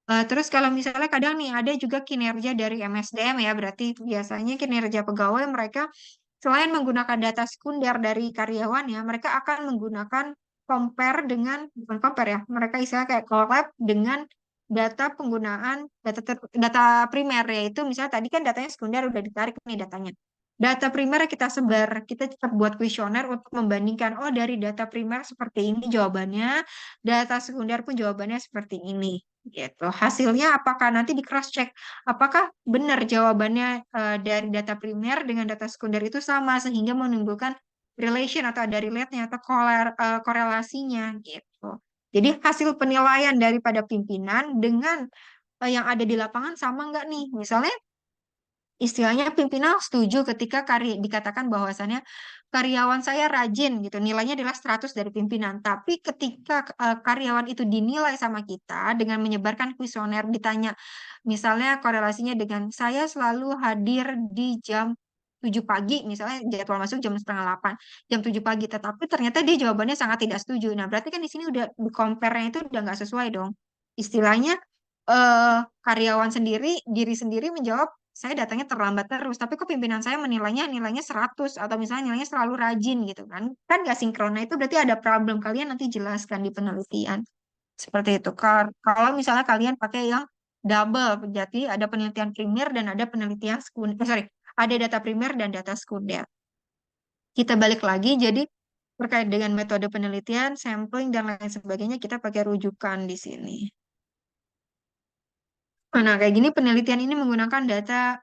Terus kalau misalnya kadang nih ada juga kinerja dari MSDM ya, berarti biasanya kinerja pegawai mereka selain menggunakan data sekunder dari karyawan ya, mereka akan menggunakan compare dengan, bukan compare ya, mereka istilah kayak collab dengan data penggunaan data primer yaitu misalnya tadi kan datanya sekunder udah ditarik nih datanya. Data primer kita sebar, kita tetap buat kuesioner untuk membandingkan, oh dari data primer seperti ini jawabannya, data sekunder pun jawabannya seperti ini. Gitu. Hasilnya apakah nanti di cross check, apakah benar jawabannya dari data primer dengan data sekunder itu sama sehingga menimbulkan relation atau ada relate-nya atau korelasinya gitu. Jadi hasil penilaian daripada pimpinan dengan yang ada di lapangan sama nggak nih? Misalnya istilahnya pimpinan setuju ketika dikatakan bahwasannya karyawan saya rajin gitu, nilainya adalah 100 dari pimpinan. Tapi ketika karyawan itu dinilai sama kita dengan menyebarkan kuesioner, ditanya misalnya korelasinya dengan saya selalu hadir di jam 7 pagi, misalnya jadwal masuk jam setengah 8, jam 7 pagi, tetapi ternyata dia jawabannya sangat tidak setuju. Nah, berarti kan di sini udah compare-nya itu udah nggak sesuai dong. Istilahnya karyawan sendiri, diri sendiri menjawab, saya datangnya terlambat terus, tapi kok pimpinan saya nilainya 100 atau misalnya nilainya selalu rajin gitu kan. Kan gak sinkron. Nah, itu berarti ada problem. Kalian nanti jelaskan di penelitian. Seperti itu. Kalau misalnya kalian pakai yang double, jadi ada penelitian primer dan ada penelitian sekunder. Sorry, ada data primer dan data sekunder. Kita balik lagi, jadi terkait dengan metode penelitian, sampling, dan lain sebagainya, kita pakai rujukan di sini. Nah, kayak gini penelitian ini menggunakan data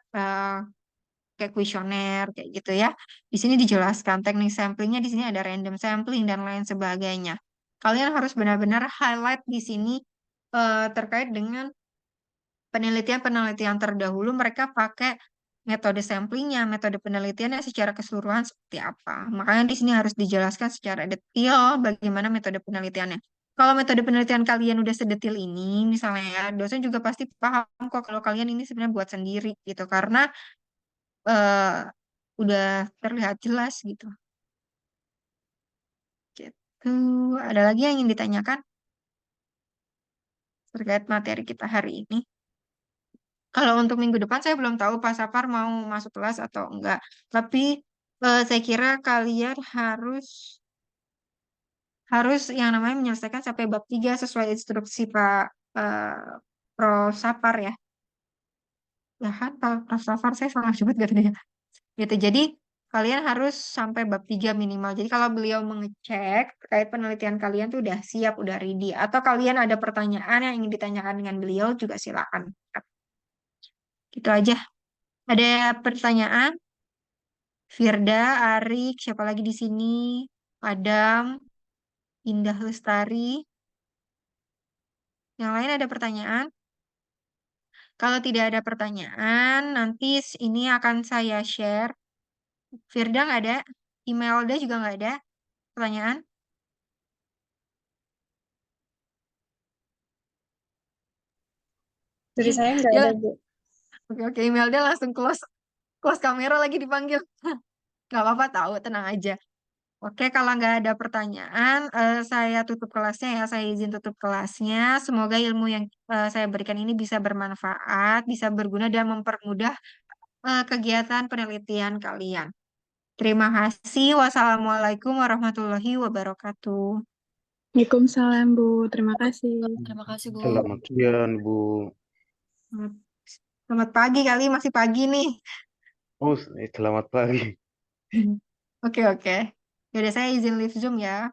kayak kuesioner kayak gitu ya. Di sini dijelaskan teknik samplingnya, di sini ada random sampling dan lain sebagainya. Kalian harus benar-benar highlight di sini terkait dengan penelitian-penelitian terdahulu mereka pakai metode samplingnya, metode penelitiannya secara keseluruhan seperti apa. Makanya di sini harus dijelaskan secara detail bagaimana metode penelitiannya. Kalau metode penelitian kalian udah sedetil ini, misalnya ya, dosen juga pasti paham kok kalau kalian ini sebenarnya buat sendiri gitu, karena eh, udah terlihat jelas gitu. Gitu. Ada lagi yang ingin ditanyakan terkait materi kita hari ini? Kalau untuk minggu depan saya belum tahu Pak Sapar mau masuk kelas atau enggak. Tapi saya kira kalian harus yang namanya menyelesaikan sampai bab 3 sesuai instruksi Pak Prof. Sapar ya. Ya kan Pak Prof. Sapar saya salah sebut gak tadi ya. Gitu. Jadi kalian harus sampai bab 3 minimal. Jadi kalau beliau mengecek terkait penelitian kalian tuh udah siap, udah ready. Atau kalian ada pertanyaan yang ingin ditanyakan dengan beliau juga silakan. Gitu aja. Ada pertanyaan? Firda, Arik, siapa lagi di sini? Adam, Indah Lestari. Yang lain ada pertanyaan? Kalau tidak ada pertanyaan, nanti ini akan saya share. Firda nggak ada? Imelda juga nggak ada pertanyaan? Dari saya nggak ada, Ya, Bu. oke oke. Imelda langsung close close kamera lagi dipanggil. Nggak apa-apa tahu, tenang aja. Oke, kalau nggak ada pertanyaan, saya tutup kelasnya ya. Saya izin tutup kelasnya. Semoga ilmu yang saya berikan ini bisa bermanfaat, bisa berguna dan mempermudah kegiatan penelitian kalian. Terima kasih. Wassalamualaikum warahmatullahi wabarakatuh. Waalaikumsalam, Bu. Terima kasih. Terima kasih, Bu. Selamat siang, Bu. Selamat selamat pagi kali, masih pagi nih. Oh, selamat pagi. Oke, oke. Yaudah, saya izin live Zoom ya.